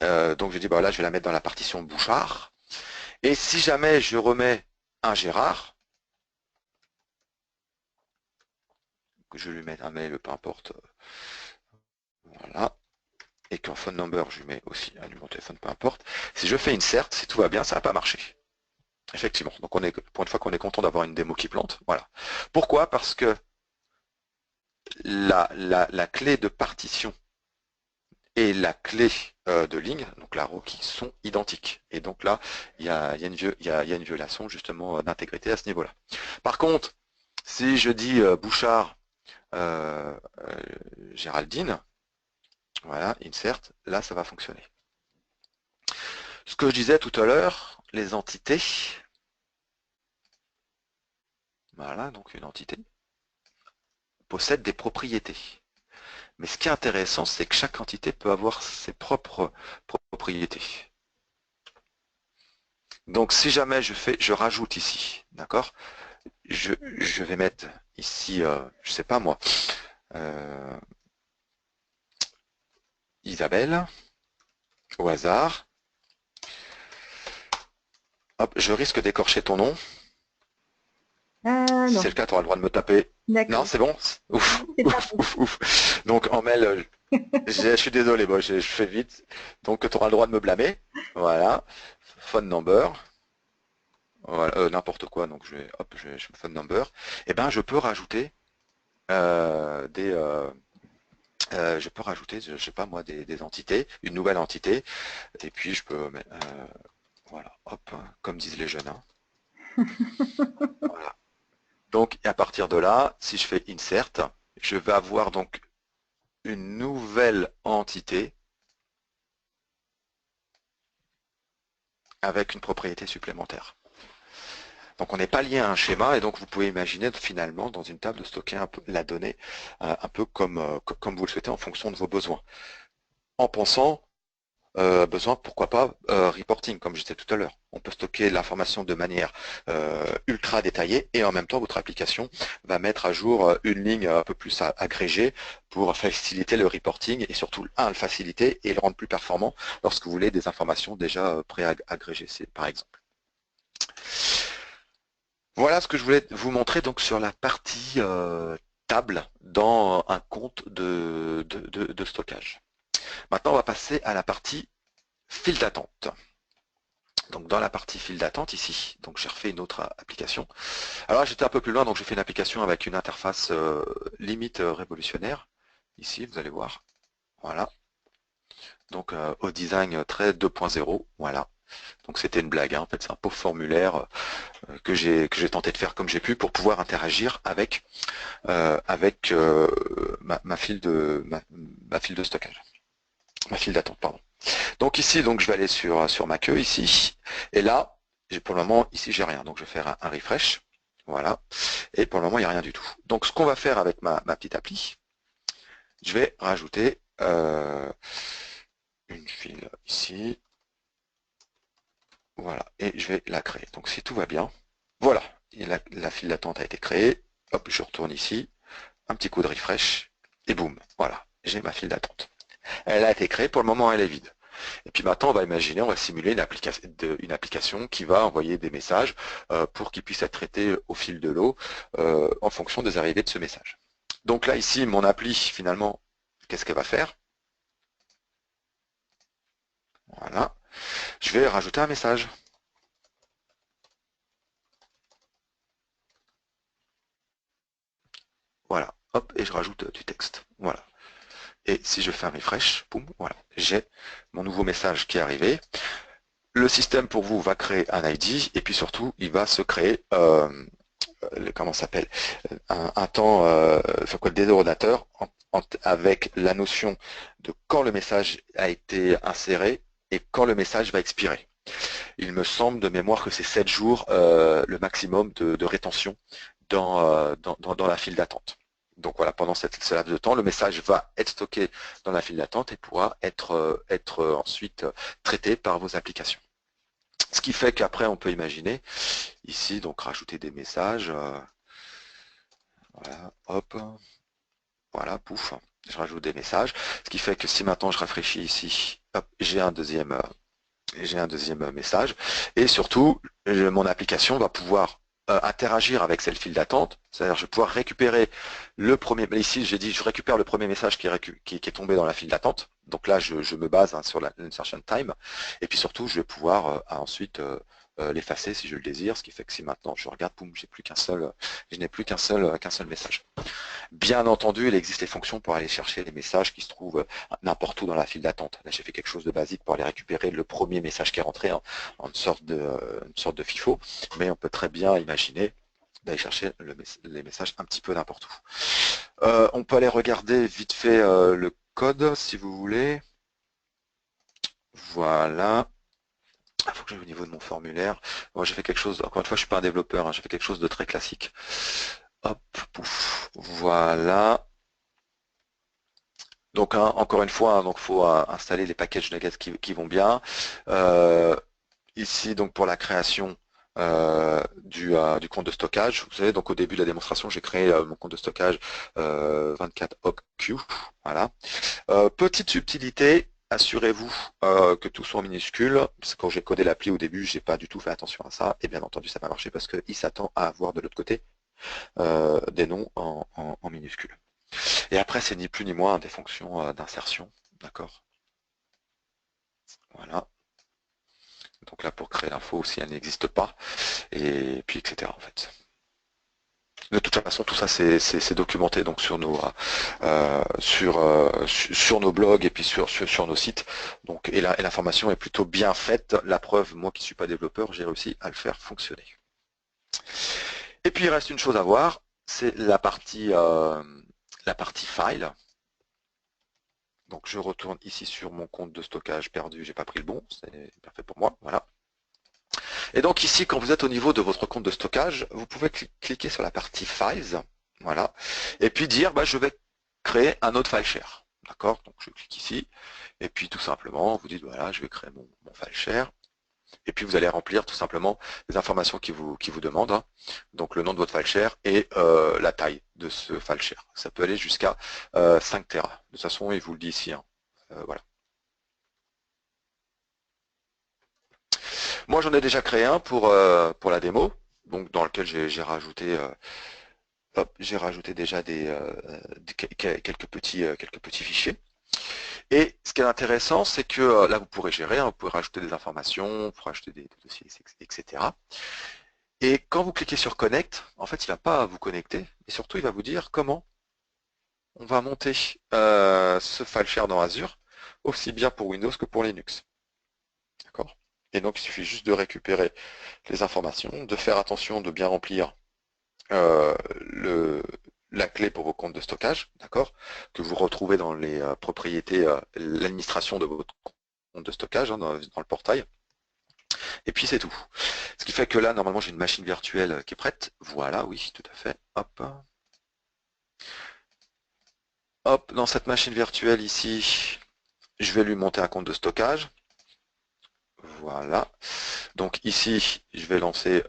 donc je dis bah là je vais la mettre dans la partition Bouchard. Et si jamais je remets un Gérard, que je lui mets un mail, peu importe, voilà, et qu'un phone number, je lui mets aussi un numéro de téléphone, peu importe, si je fais insert, si tout va bien, ça va pas marcher. Effectivement, donc on est, pour une fois qu'on est content d'avoir une démo qui plante, voilà. Pourquoi? Parce que la clé de partition et la clé de ligne, donc la row qui sont identiques. Et donc là, il y a une violation justement d'intégrité à ce niveau-là. Par contre, si je dis Bouchard Géraldine, voilà, insert, là ça va fonctionner. Ce que je disais tout à l'heure, les entités, voilà, donc une entité, possède des propriétés. Mais ce qui est intéressant, c'est que chaque entité peut avoir ses propres propriétés. Donc si jamais je rajoute ici, d'accord, je vais mettre ici, je sais pas moi, Isabelle, au hasard. Hop, je risque d'écorcher ton nom. Si Non, c'est le cas, tu auras le droit de me taper. Non, d'accord. c'est bon? Ouf, C'est pas ouf, ouf, ouf. Donc en mail, je suis désolé, bon, je fais vite. Donc tu auras le droit de me blâmer. Voilà. Phone number. Voilà, n'importe quoi, donc je vais, hop, je phone number. Et ben je peux rajouter je peux rajouter, je sais pas moi, des entités, une nouvelle entité, et puis je peux voilà, hop, comme disent les jeunes. Hein. Voilà. Donc à partir de là, si je fais insert, je vais avoir donc une nouvelle entité avec une propriété supplémentaire. Donc on n'est pas lié à un schéma et donc vous pouvez imaginer finalement dans une table de stocker un peu la donnée un peu comme vous le souhaitez en fonction de vos besoins. En pensant besoin, pourquoi pas, reporting, comme je disais tout à l'heure. On peut stocker l'information de manière ultra détaillée et en même temps, votre application va mettre à jour une ligne un peu plus agrégée pour faciliter le reporting et surtout, le faciliter et le rendre plus performant lorsque vous voulez des informations déjà pré-agrégées, par exemple. Voilà ce que je voulais vous montrer donc sur la partie table dans un compte de stockage. Maintenant, on va passer à la partie file d'attente. Donc dans la partie file d'attente ici, donc j'ai refait une autre application. Alors j'étais un peu plus loin, donc j'ai fait une application avec une interface limite révolutionnaire. Ici, vous allez voir. Voilà. Donc au design très 2.0. Voilà. Donc c'était une blague. Hein. En fait, c'est un pauvre formulaire que j'ai tenté de faire comme j'ai pu pour pouvoir interagir avec ma file de stockage, ma file d'attente, pardon. Donc ici, donc je vais aller sur ma queue ici, et là, pour le moment, ici j'ai rien, donc je vais faire un refresh, voilà, et pour le moment il n'y a rien du tout. Donc ce qu'on va faire avec ma petite appli, je vais rajouter une file ici, voilà, et je vais la créer. Donc si tout va bien, voilà, la file d'attente a été créée, hop, je retourne ici, un petit coup de refresh, et boum, voilà, j'ai ma file d'attente. Elle a été créée, pour le moment elle est vide. Et puis maintenant, on va imaginer, on va simuler une application qui va envoyer des messages pour qu'ils puissent être traités au fil de l'eau en fonction des arrivées de ce message. Donc là, ici, mon appli, finalement, qu'est-ce qu'elle va faire? Voilà. Je vais rajouter un message. Voilà. Hop, et je rajoute du texte. Voilà. Et si je fais un refresh, boum, voilà, j'ai mon nouveau message qui est arrivé. Le système pour vous va créer un ID et puis surtout il va se créer comment ça s'appelle un temps des ordinateurs avec la notion de quand le message a été inséré et quand le message va expirer. Il me semble de mémoire que c'est 7 jours le maximum de rétention dans la file d'attente. Donc voilà, pendant ce laps de temps, le message va être stocké dans la file d'attente et pourra être ensuite traité par vos applications. Ce qui fait qu'après, on peut imaginer ici, donc rajouter des messages. Voilà, hop, voilà, pouf, je rajoute des messages. Ce qui fait que si maintenant je rafraîchis ici, hop, j'ai un deuxième message. Et surtout, mon application va pouvoir interagir avec cette file d'attente. C'est-à-dire, je vais pouvoir récupérer le premier. Ici, j'ai dit, je récupère le premier message qui est tombé dans la file d'attente. Donc là, je me base sur l'insertion time. Et puis surtout, je vais pouvoir ensuite l'effacer si je le désire. Ce qui fait que si maintenant je regarde, boum, je n'ai plus qu'un seul message. Bien entendu, il existe des fonctions pour aller chercher les messages qui se trouvent n'importe où dans la file d'attente. Là, j'ai fait quelque chose de basique pour aller récupérer le premier message qui est rentré en une sorte de FIFO, mais on peut très bien imaginer d'aller chercher les messages un petit peu n'importe où. On peut aller regarder vite fait le code, si vous voulez. Voilà. Il faut que j'aille au niveau de mon formulaire. Moi, j'ai fait quelque chose, encore une fois, je suis pas un développeur, hein, j'ai fait quelque chose de très classique. Hop, pouf, voilà. Donc encore une fois, donc faut installer les packages nuggets qui vont bien. Ici donc pour la création du compte de stockage, vous savez donc au début de la démonstration j'ai créé mon compte de stockage 24OQ. Voilà. Petite subtilité, assurez-vous que tout soit en minuscule. Parce que quand j'ai codé l'appli au début, j'ai pas du tout fait attention à ça et bien entendu ça va marcher parce qu'il s'attend à avoir de l'autre côté des noms en minuscules. Et après, c'est ni plus ni moins des fonctions d'insertion, d'accord? Voilà. Donc là, pour créer l'info, si elle n'existe pas, et puis etc. en fait. De toute façon, tout ça, c'est documenté donc sur nos blogs et puis sur nos sites. Donc, et l'information est plutôt bien faite. La preuve, moi qui ne suis pas développeur, j'ai réussi à le faire fonctionner. Et puis, il reste une chose à voir, c'est la partie file. Donc je retourne ici sur mon compte de stockage perdu, j'ai pas pris le bon, c'est parfait pour moi, voilà. Et donc ici, quand vous êtes au niveau de votre compte de stockage, vous pouvez cliquer sur la partie Files, voilà, et puis dire je vais créer un autre file share. D'accord? Donc je clique ici, et puis tout simplement, vous dites voilà, je vais créer mon file share. Et puis vous allez remplir tout simplement les informations qui vous demandent, hein. Donc le nom de votre file share et la taille de ce file share. Ça peut aller jusqu'à 5 Tera. De toute façon, il vous le dit ici, hein. Voilà. Moi j'en ai déjà créé un pour la démo, donc dans lequel j'ai rajouté déjà quelques petits fichiers. Et ce qui est intéressant, c'est que là vous pourrez gérer, hein, vous pouvez rajouter des informations, vous pourrez rajouter des dossiers, etc. Et quand vous cliquez sur Connect, en fait, il ne va pas vous connecter, et surtout, il va vous dire comment on va monter ce file share dans Azure, aussi bien pour Windows que pour Linux. D'accord? Et donc, il suffit juste de récupérer les informations, de faire attention de bien remplir la clé pour vos comptes de stockage, d'accord, que vous retrouvez dans les propriétés, l'administration de votre compte de stockage, hein, dans le portail. Et puis c'est tout. Ce qui fait que là, normalement, j'ai une machine virtuelle qui est prête. Voilà, oui, tout à fait. Hop. Hop, dans cette machine virtuelle ici, je vais lui monter un compte de stockage. Voilà. Donc ici, je vais lancer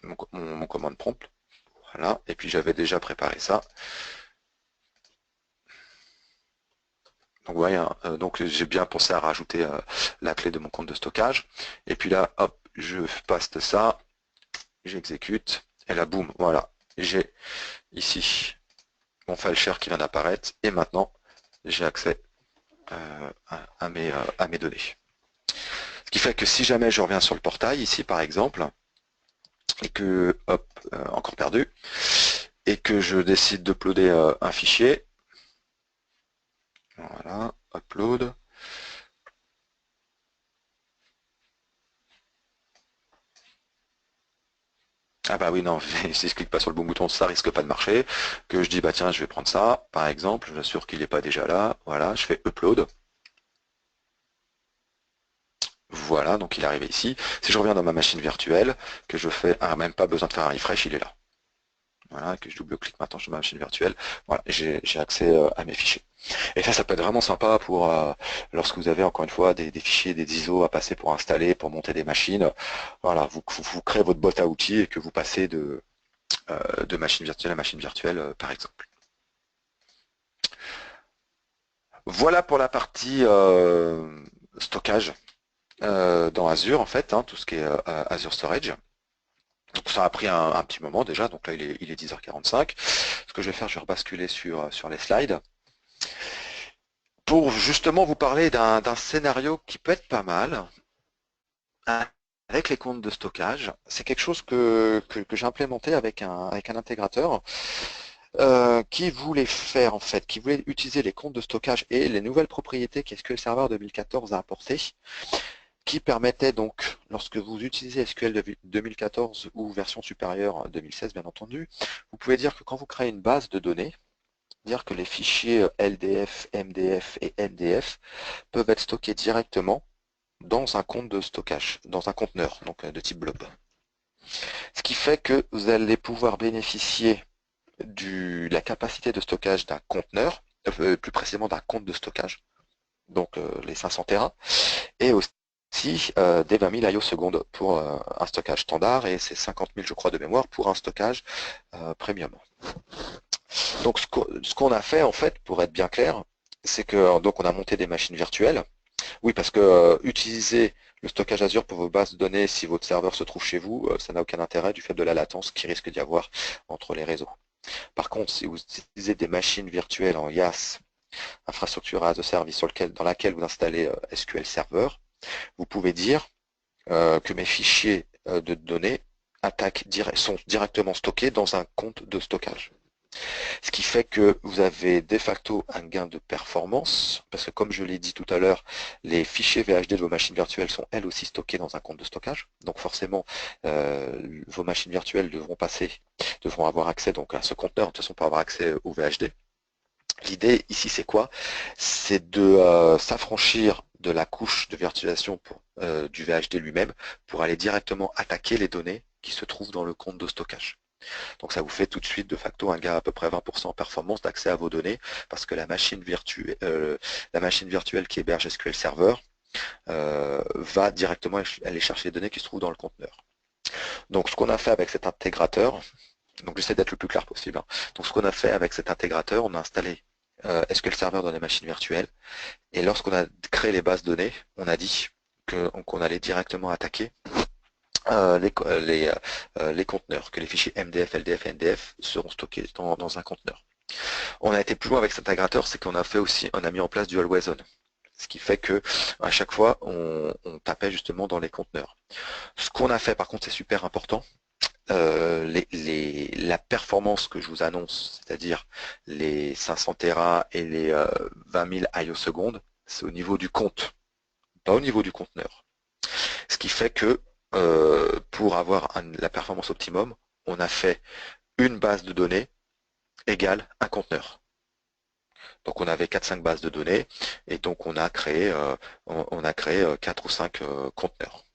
mon commande prompt. Voilà. Et puis j'avais déjà préparé ça. Donc, vous voyez, hein, donc j'ai bien pensé à rajouter la clé de mon compte de stockage. Et puis là, hop, je paste ça, j'exécute, et là, boum, voilà. J'ai ici mon file share qui vient d'apparaître, et maintenant, j'ai accès à mes données. Ce qui fait que si jamais je reviens sur le portail, ici par exemple, et que, hop, encore perdu, et que je décide d'uploader un fichier, voilà, upload. Ah bah oui, non, si je clique pas sur le bon bouton, ça risque pas de marcher. Que je dis, bah tiens, je vais prendre ça, par exemple, j'assure qu'il n'est pas déjà là. Voilà, je fais upload. Voilà, donc il est arrivé ici. Si je reviens dans ma machine virtuelle, que je fais, même pas besoin de faire un refresh, il est là. Voilà, que je double-clique maintenant sur ma machine virtuelle. Voilà, j'ai accès à mes fichiers. Et ça peut être vraiment sympa pour lorsque vous avez encore une fois des fichiers, des ISO à passer pour installer, pour monter des machines. Voilà, vous créez votre boîte à outils et que vous passez de machine virtuelle à machine virtuelle, par exemple. Voilà pour la partie stockage dans Azure, en fait, hein, tout ce qui est Azure Storage. Donc ça a pris un petit moment déjà, donc là il est 10h45. Ce que je vais faire, je vais rebasculer sur les slides pour justement vous parler d'un scénario qui peut être pas mal avec les comptes de stockage. C'est quelque chose que j'ai implémenté avec un intégrateur qui voulait faire en fait, qui voulait utiliser les comptes de stockage et les nouvelles propriétés qu'SQL Server 2014 a apportées, qui permettaient donc, lorsque vous utilisez SQL 2014 ou version supérieure 2016 bien entendu, vous pouvez dire que quand vous créez une base de données, dire que les fichiers LDF, MDF et NDF peuvent être stockés directement dans un compte de stockage, dans un conteneur, donc de type blob. Ce qui fait que vous allez pouvoir bénéficier de la capacité de stockage d'un conteneur, plus précisément d'un compte de stockage, donc les 500 Tera, et aussi des 20 000 IO secondes pour un stockage standard, et c'est 50 000 je crois de mémoire pour un stockage premium. Donc ce qu'on a fait en fait, pour être bien clair, c'est que donc on a monté des machines virtuelles. Oui, parce que utiliser le stockage Azure pour vos bases de données, si votre serveur se trouve chez vous, ça n'a aucun intérêt du fait de la latence qui risque d'y avoir entre les réseaux. Par contre, si vous utilisez des machines virtuelles en IaaS, infrastructure as a service, dans laquelle vous installez SQL Server, vous pouvez dire que mes fichiers de données sont directement stockés dans un compte de stockage. Ce qui fait que vous avez de facto un gain de performance, parce que comme je l'ai dit tout à l'heure, les fichiers VHD de vos machines virtuelles sont elles aussi stockés dans un compte de stockage. Donc forcément, vos machines virtuelles devront avoir accès donc à ce conteneur, de toute façon pour avoir accès au VHD. L'idée ici c'est quoi? C'est de s'affranchir de la couche de virtualisation du VHD lui-même pour aller directement attaquer les données qui se trouvent dans le compte de stockage. Donc ça vous fait tout de suite de facto un gain à peu près 20% en performance d'accès à vos données parce que la machine virtuelle qui héberge SQL Server va directement aller chercher les données qui se trouvent dans le conteneur. Donc ce qu'on a fait avec cet intégrateur, donc j'essaie d'être le plus clair possible, hein. Donc ce qu'on a fait avec cet intégrateur, on a installé SQL Server dans les machines virtuelles et lorsqu'on a créé les bases de données, on a dit qu'on allait directement attaquer les conteneurs, que les fichiers MDF, LDF et NDF seront stockés dans un conteneur. On a été plus loin avec cet intégrateur, c'est qu'on a fait aussi, on a mis en place du always on. Ce qui fait que à chaque fois, on tapait justement dans les conteneurs. Ce qu'on a fait, par contre, c'est super important. La performance que je vous annonce, c'est-à-dire les 500 Tera et les 20 000 IO secondes, c'est au niveau du compte, pas au niveau du conteneur. Ce qui fait que pour avoir la performance optimum, on a fait une base de données égale un conteneur. Donc on avait 4-5 bases de données et donc on a créé 4 ou 5 conteneurs.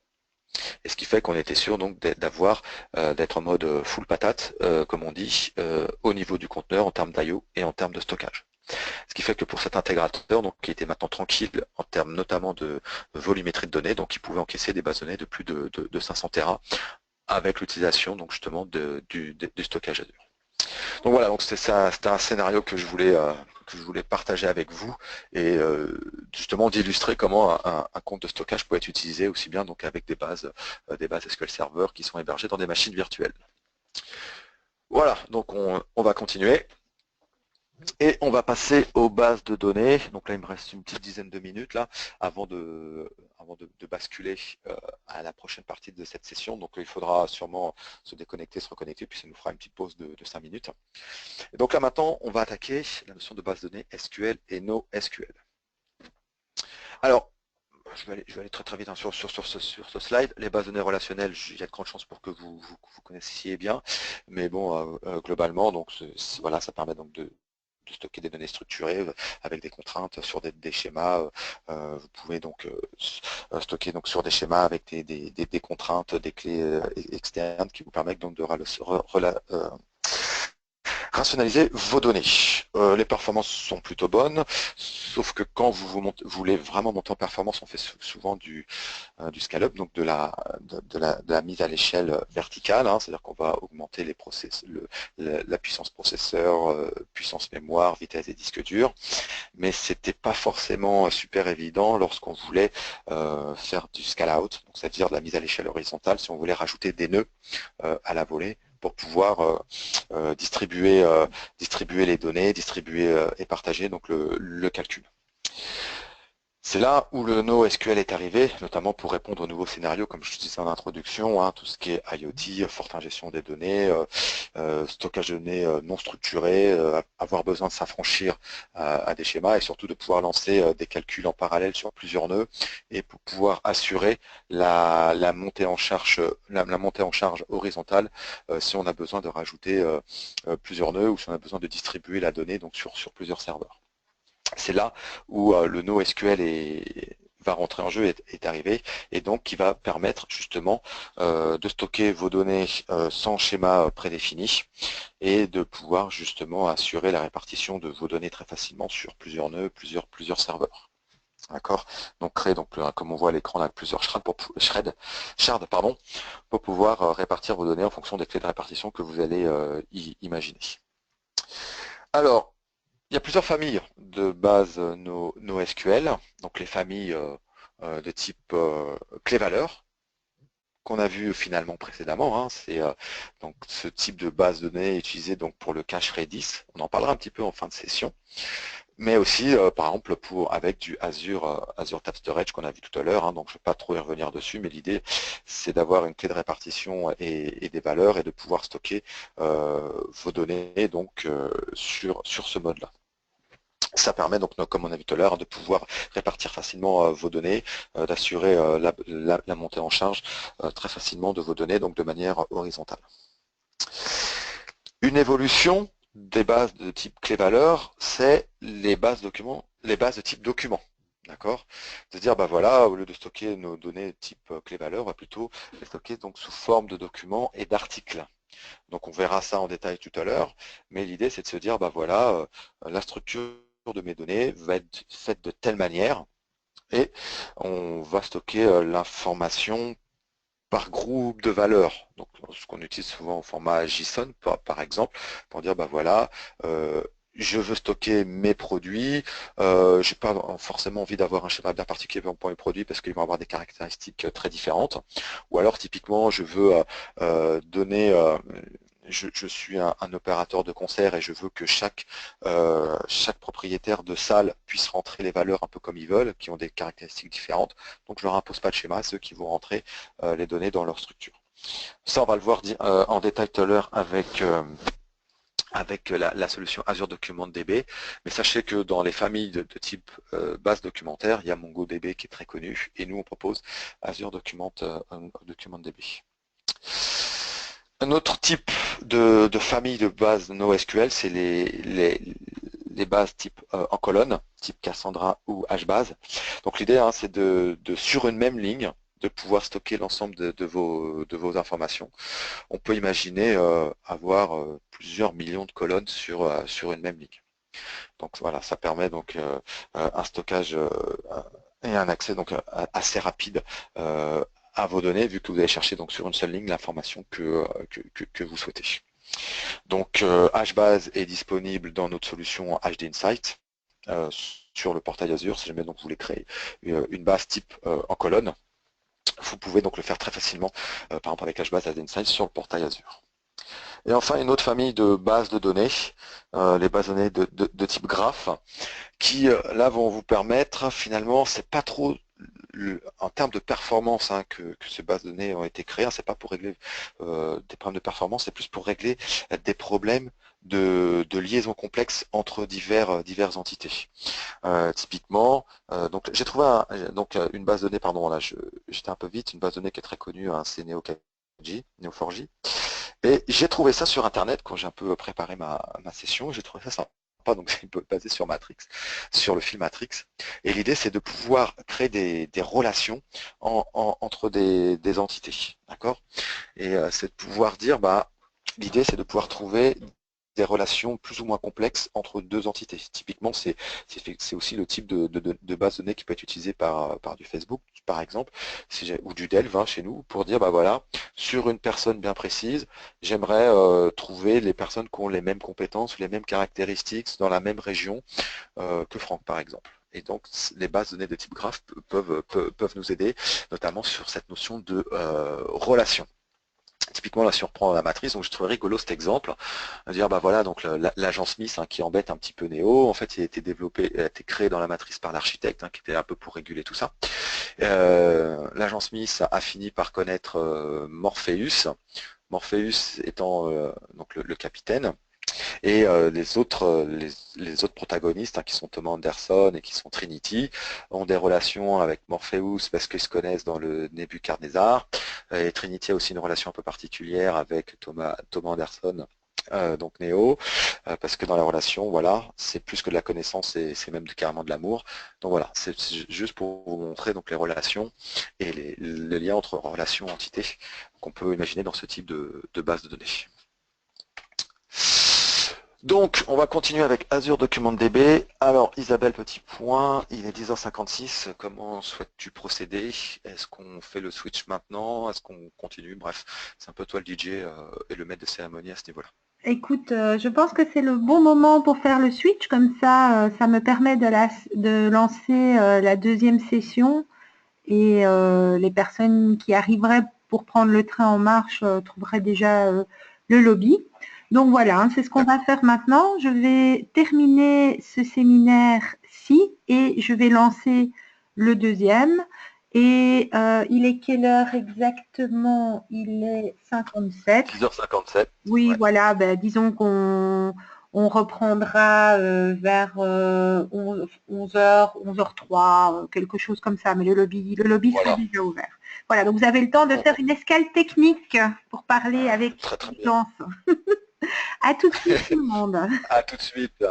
Et ce qui fait qu'on était sûr donc d'être en mode full patate, comme on dit, au niveau du conteneur en termes d'IO et en termes de stockage. Ce qui fait que pour cet intégrateur, donc qui était maintenant tranquille en termes notamment de volumétrie de données, donc il pouvait encaisser des bases de données de plus de 500 Tera avec l'utilisation donc justement du stockage Azure. Donc voilà, donc c'était un scénario que je voulais partager avec vous et justement d'illustrer comment un compte de stockage peut être utilisé aussi bien donc avec des bases SQL Server qui sont hébergées dans des machines virtuelles. Voilà, donc on va continuer. Et on va passer aux bases de données. Donc là, il me reste une petite dizaine de minutes là avant de basculer à la prochaine partie de cette session. Donc il faudra sûrement se déconnecter, se reconnecter, puis ça nous fera une petite pause de 5 minutes. Et donc là maintenant, on va attaquer la notion de base de données SQL et NoSQL. Alors, je vais aller très très vite hein, sur ce slide. Les bases de données relationnelles, il y a de grandes chances pour que vous connaissiez bien, mais bon, globalement, donc voilà, ça permet donc de stocker des données structurées avec des contraintes sur des schémas. Vous pouvez donc stocker donc sur des schémas avec des contraintes, des clés externes qui vous permettent donc de rationaliser vos données. Les performances sont plutôt bonnes, sauf que quand vous voulez vraiment monter en performance, on fait souvent du scale-up, donc de la mise à l'échelle verticale, hein, c'est-à-dire qu'on va augmenter la puissance processeur, puissance mémoire, vitesse des disques durs, mais c'était pas forcément super évident lorsqu'on voulait faire du scale-out, c'est-à-dire de la mise à l'échelle horizontale, si on voulait rajouter des nœuds à la volée pour pouvoir distribuer les données, distribuer et partager donc le calcul. C'est là où le NoSQL est arrivé, notamment pour répondre aux nouveaux scénarios, comme je disais en introduction, hein, tout ce qui est IoT, forte ingestion des données, stockage de données non structuré, avoir besoin de s'affranchir à des schémas et surtout de pouvoir lancer des calculs en parallèle sur plusieurs nœuds et pour pouvoir assurer la montée en charge, la montée en charge horizontale si on a besoin de rajouter plusieurs nœuds ou si on a besoin de distribuer la donnée donc sur plusieurs serveurs. C'est là où le NoSQL va rentrer en jeu, est arrivé, et donc qui va permettre justement de stocker vos données sans schéma prédéfini et de pouvoir justement assurer la répartition de vos données très facilement sur plusieurs nœuds, plusieurs serveurs. D'accord. Donc créer donc comme on voit à l'écran là plusieurs shards pour pouvoir répartir vos données en fonction des clés de répartition que vous allez imaginer. Alors, il y a plusieurs familles de bases NoSQL, donc les familles de type clé-valeur, qu'on a vu finalement précédemment. Hein, c'est donc ce type de base de données utilisé donc pour le cache Redis. On en parlera un petit peu en fin de session. Mais aussi, par exemple, avec du Azure Tab Storage qu'on a vu tout à l'heure, hein, donc je ne vais pas trop y revenir dessus, mais l'idée, c'est d'avoir une clé de répartition et des valeurs et de pouvoir stocker vos données donc sur ce mode-là. Ça permet donc, comme on a vu tout à l'heure, de pouvoir répartir facilement vos données, d'assurer la montée en charge très facilement de vos données, donc de manière horizontale. Une évolution des bases de type clé-valeur, c'est les bases de type document. D'accord. De dire, bah voilà, au lieu de stocker nos données type clé-valeur, on va plutôt les stocker donc sous forme de documents et d'articles. Donc on verra ça en détail tout à l'heure, mais l'idée c'est de se dire, bah voilà, la structure de mes données va être faite de telle manière et on va stocker l'information par groupe de valeurs. Donc ce qu'on utilise souvent au format JSON par exemple, pour dire bah voilà, je veux stocker mes produits, je n'ai pas forcément envie d'avoir un schéma bien particulier pour mes produits parce qu'ils vont avoir des caractéristiques très différentes. Ou alors typiquement je veux donner je suis un opérateur de concert et je veux que chaque propriétaire de salle puisse rentrer les valeurs un peu comme ils veulent, qui ont des caractéristiques différentes. Donc je ne leur impose pas de schéma, ceux qui vont rentrer les données dans leur structure. Ça, on va le voir en détail tout à l'heure avec la solution Azure Document DB, mais sachez que dans les familles de type base documentaire, il y a MongoDB qui est très connu, et nous on propose Azure Document DB. Un autre type de famille de bases NoSQL, c'est les bases type en colonne, type Cassandra ou HBase. Donc l'idée, hein, c'est de sur une même ligne, de pouvoir stocker l'ensemble de vos informations. On peut imaginer avoir plusieurs millions de colonnes sur une même ligne. Donc voilà, ça permet donc un stockage et un accès donc assez rapide à vos données, vu que vous allez chercher donc sur une seule ligne l'information que vous souhaitez. Donc HBase est disponible dans notre solution HD Insight sur le portail Azure. Si jamais donc vous voulez créer une base type en colonne, vous pouvez donc le faire très facilement, par exemple avec HBase HD Insight sur le portail Azure. Et enfin, une autre famille de bases de données, les bases de données de type graphe, qui là vont vous permettre, finalement, c'est pas trop en termes de performance hein, que ces bases de données ont été créées, hein, c'est pas pour régler des problèmes de performance, c'est plus pour régler des problèmes de liaison complexe entre diverses entités. Typiquement, donc j'ai trouvé une base de données, pardon, là j'étais un peu vite, une base de données qui est très connue, hein, c'est Neo4j. Et j'ai trouvé ça sur Internet quand j'ai un peu préparé ma session, j'ai trouvé ça sympa. Donc c'est basé sur Matrix, sur le film Matrix. Et l'idée c'est de pouvoir créer des relations entre des entités. D'accord? Et c'est de pouvoir dire, bah, l'idée c'est de pouvoir trouver des relations plus ou moins complexes entre deux entités. Typiquement, c'est aussi le type de base de données qui peut être utilisé par du Facebook, par exemple, ou du Delve hein, chez nous, pour dire, bah voilà, sur une personne bien précise, j'aimerais trouver les personnes qui ont les mêmes compétences, les mêmes caractéristiques dans la même région que Franck, par exemple. Et donc, les bases de données de type graph peuvent nous aider, notamment sur cette notion de relation. Typiquement, là, si on reprend la matrice, donc je trouve rigolo cet exemple, dire bah voilà, donc l'agent Smith hein, qui embête un petit peu Néo, en fait, il a été développé, il a été créé dans la matrice par l'architecte, hein, qui était un peu pour réguler tout ça. L'agent Smith a fini par connaître Morpheus, Morpheus étant donc le capitaine. Et les autres protagonistes, hein, qui sont Thomas Anderson et qui sont Trinity, ont des relations avec Morpheus parce qu'ils se connaissent dans le Nebuchadnezzar. Et Trinity a aussi une relation un peu particulière avec Thomas Anderson, donc Neo, parce que dans la relation, voilà, c'est plus que de la connaissance, c'est même carrément de l'amour. Donc voilà, c'est juste pour vous montrer donc les relations et le lien entre relations et entités qu'on peut imaginer dans ce type de base de données. Donc, on va continuer avec Azure Document DB. Alors, Isabelle, petit point, il est 10h56. Comment souhaites-tu procéder? Est-ce qu'on fait le switch maintenant? Est-ce qu'on continue? Bref, c'est un peu toi le DJ et le maître de cérémonie à ce niveau-là. Écoute, je pense que c'est le bon moment pour faire le switch, comme ça, ça me permet de lancer la deuxième session et les personnes qui arriveraient pour prendre le train en marche trouveraient déjà le lobby. Donc voilà, hein, c'est ce qu'on va faire maintenant. Je vais terminer ce séminaire-ci et je vais lancer le deuxième. Et il est quelle heure exactement? Il est 57. 10h57. Oui, Ouais. voilà, ben, disons qu'on reprendra vers 11h, 11h03, quelque chose comme ça, mais le lobby Voilà. sera déjà ouvert. Voilà, donc vous avez le temps de faire une escale technique pour parler avec Très bien. confiance. À tout de suite tout le monde. À tout de suite.